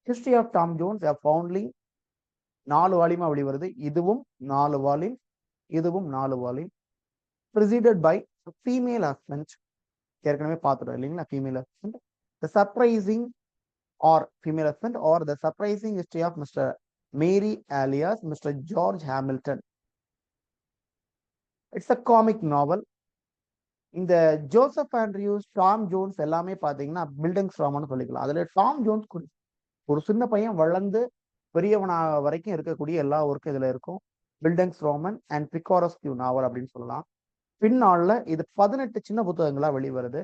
history of Tom Jones a foundling 4 வால்யூமா வெளிவருது. இதுவும் 4 வால்யூம், இதுவும் 4 volume. preceded by female husband, ஏற்கனவே பார்த்துட்டோம் இல்லைங்களா? Female husband, the surprising or female husband or the surprising history of mister Mary alias mister George Hamilton. It's a comic novel. இந்த Joseph Andrews, Tom Jones எல்லாமே பாத்தீங்கன்னா buildings Raman சொல்லிக்கலாம். அதுல Tom Jones ஒரு சின்ன பையன் வளர்ந்து பெரியவனா வரைக்கும் இருக்கக்கூடிய எல்லா ஒர்க்கும் இதுல இருக்கும். பில்டிங்ஸ் ரோமன் அண்ட் பிகாரஸ்கியூ நாவல் அப்படின்னு சொல்லலாம். பின்னால இது 18 சின்ன புத்தகங்களா வெளிவருது.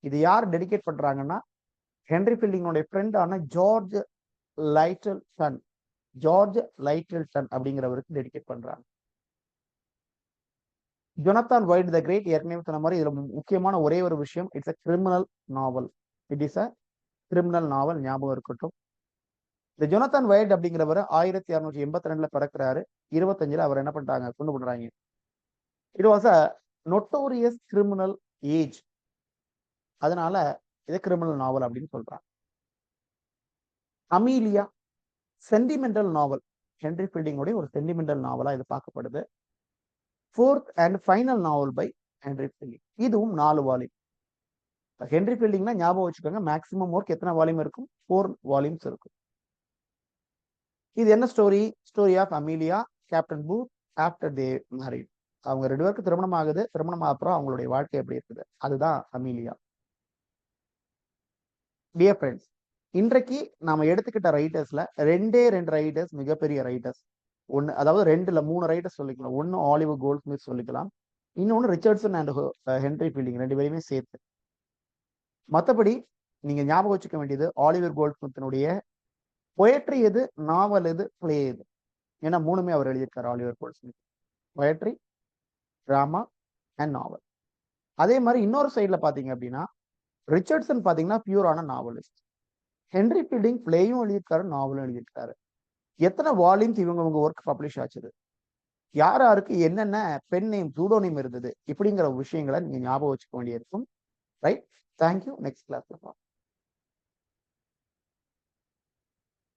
இது யார் டெடிகேட் பண்றாங்கன்னா, ஹென்ரி ஃபில்டிங்கோடைய ஃப்ரெண்டான ஜார்ஜ் லைட்டில்டன், ஜார்ஜ் லைட்டில்டன் அப்படிங்கிறவருக்கு டெடிகேட் பண்றாங்க. ஜொனத்தான் வைல்ட் த கிரேட், ஏற்கனவே சொன்ன மாதிரி இதுல முக்கியமான ஒரே ஒரு விஷயம், it's a criminal novel. It is a criminal novel, ஞாபகம் இருக்கட்டும். இந்த ஜொனத்தான் வைல்ட் அப்படிங்கிறவர் 1682 பிறக்கிறாரு. 25 அவர் என்ன பண்ணிட்டாங்க, கொண்டு பண்றாங்க. It was a notorious criminal age. அதனால இது கிரிமினல் நாவல் அப்படின்னு சொல்றாங்க. அமீலியா சென்டிமெண்டல் நாவல், ஹென்ரி ஃபில்டிங்கோடைய ஒரு சென்டிமெண்டல் நாவலா இது பார்க்கப்படுது. 4th and final novel by Henry Fielding. இதுவும் 4 வால்யூம். ஹென்ரி ஃபில்டிங்னா ஞாபகம் வச்சுக்கோங்க, மேக்ஸிமம் ஒர்க் எத்தனை வால்யூம் இருக்கும்? 4 வால்யூம்ஸ் இருக்கும். இது என்ன story? Story of Amelia captain Booth after they married. அவங்க 2 பேருக்கு திருமணம் ஆகுது. திருமணம் அப்புறம் அவங்களுடைய வாழ்க்கை எப்படி இருக்குது, அதுதான் அமீலியா. டியர் ஃப்ரெண்ட்ஸ், இன்றைக்கு நாம எடுத்துக்கிட்ட ரைட்டர்ஸ்ல 2 ரைட்டர்ஸ் மிகப்பெரிய ரைட்டர்ஸ். ஒன்னு, அதாவது 3 ரைட்டர்ஸ் சொல்லிக்கலாம். ஒன்னு ஆலிவர் கோல்ட்ஸ்மித் சொல்லிக்கலாம், இன்னொன்னு ரிச்சர்ட்சன் அண்ட் ஹென்ரி ஃபில்டிங், 2 பேருமே சேர்த்து. மற்றபடி நீங்க ஞாபகம் வச்சுக்க வேண்டியது, ஆலிவர் கோல்ட்ஸ்மித்தினுடைய பொயட்ரி எது, நாவல் எது, பிளே எது. ஏன்னா 3மே அவர் எழுதியிருக்காரு Oliver Goldsmith. Poetry, drama and novel. அதே மாதிரி இன்னொரு சைட்ல பாத்தீங்க அப்படின்னா, ரிச்சர்ட்சன் பாத்தீங்கன்னா பியூரான நாவலிஸ்ட். ஹென்ரி ஃபில்டிங் பிளேயும் எழுதியிருக்காரு, நாவலும் எழுதியிருக்காரு. எத்தனை வால்யூம்ஸ் இவங்க ஒர்க் பப்ளிஷ் ஆச்சுது, யார் யாருக்கு என்னென்ன பென் நேம், சூடோ நேம் இருந்தது, இப்படிங்கிற விஷயங்களை நீங்க ஞாபகம் வச்சுக்க வேண்டியிருக்கும். ரைட்? தேங்க்யூ. நெக்ஸ்ட் கிளாஸ்ல பார்ப்போம்.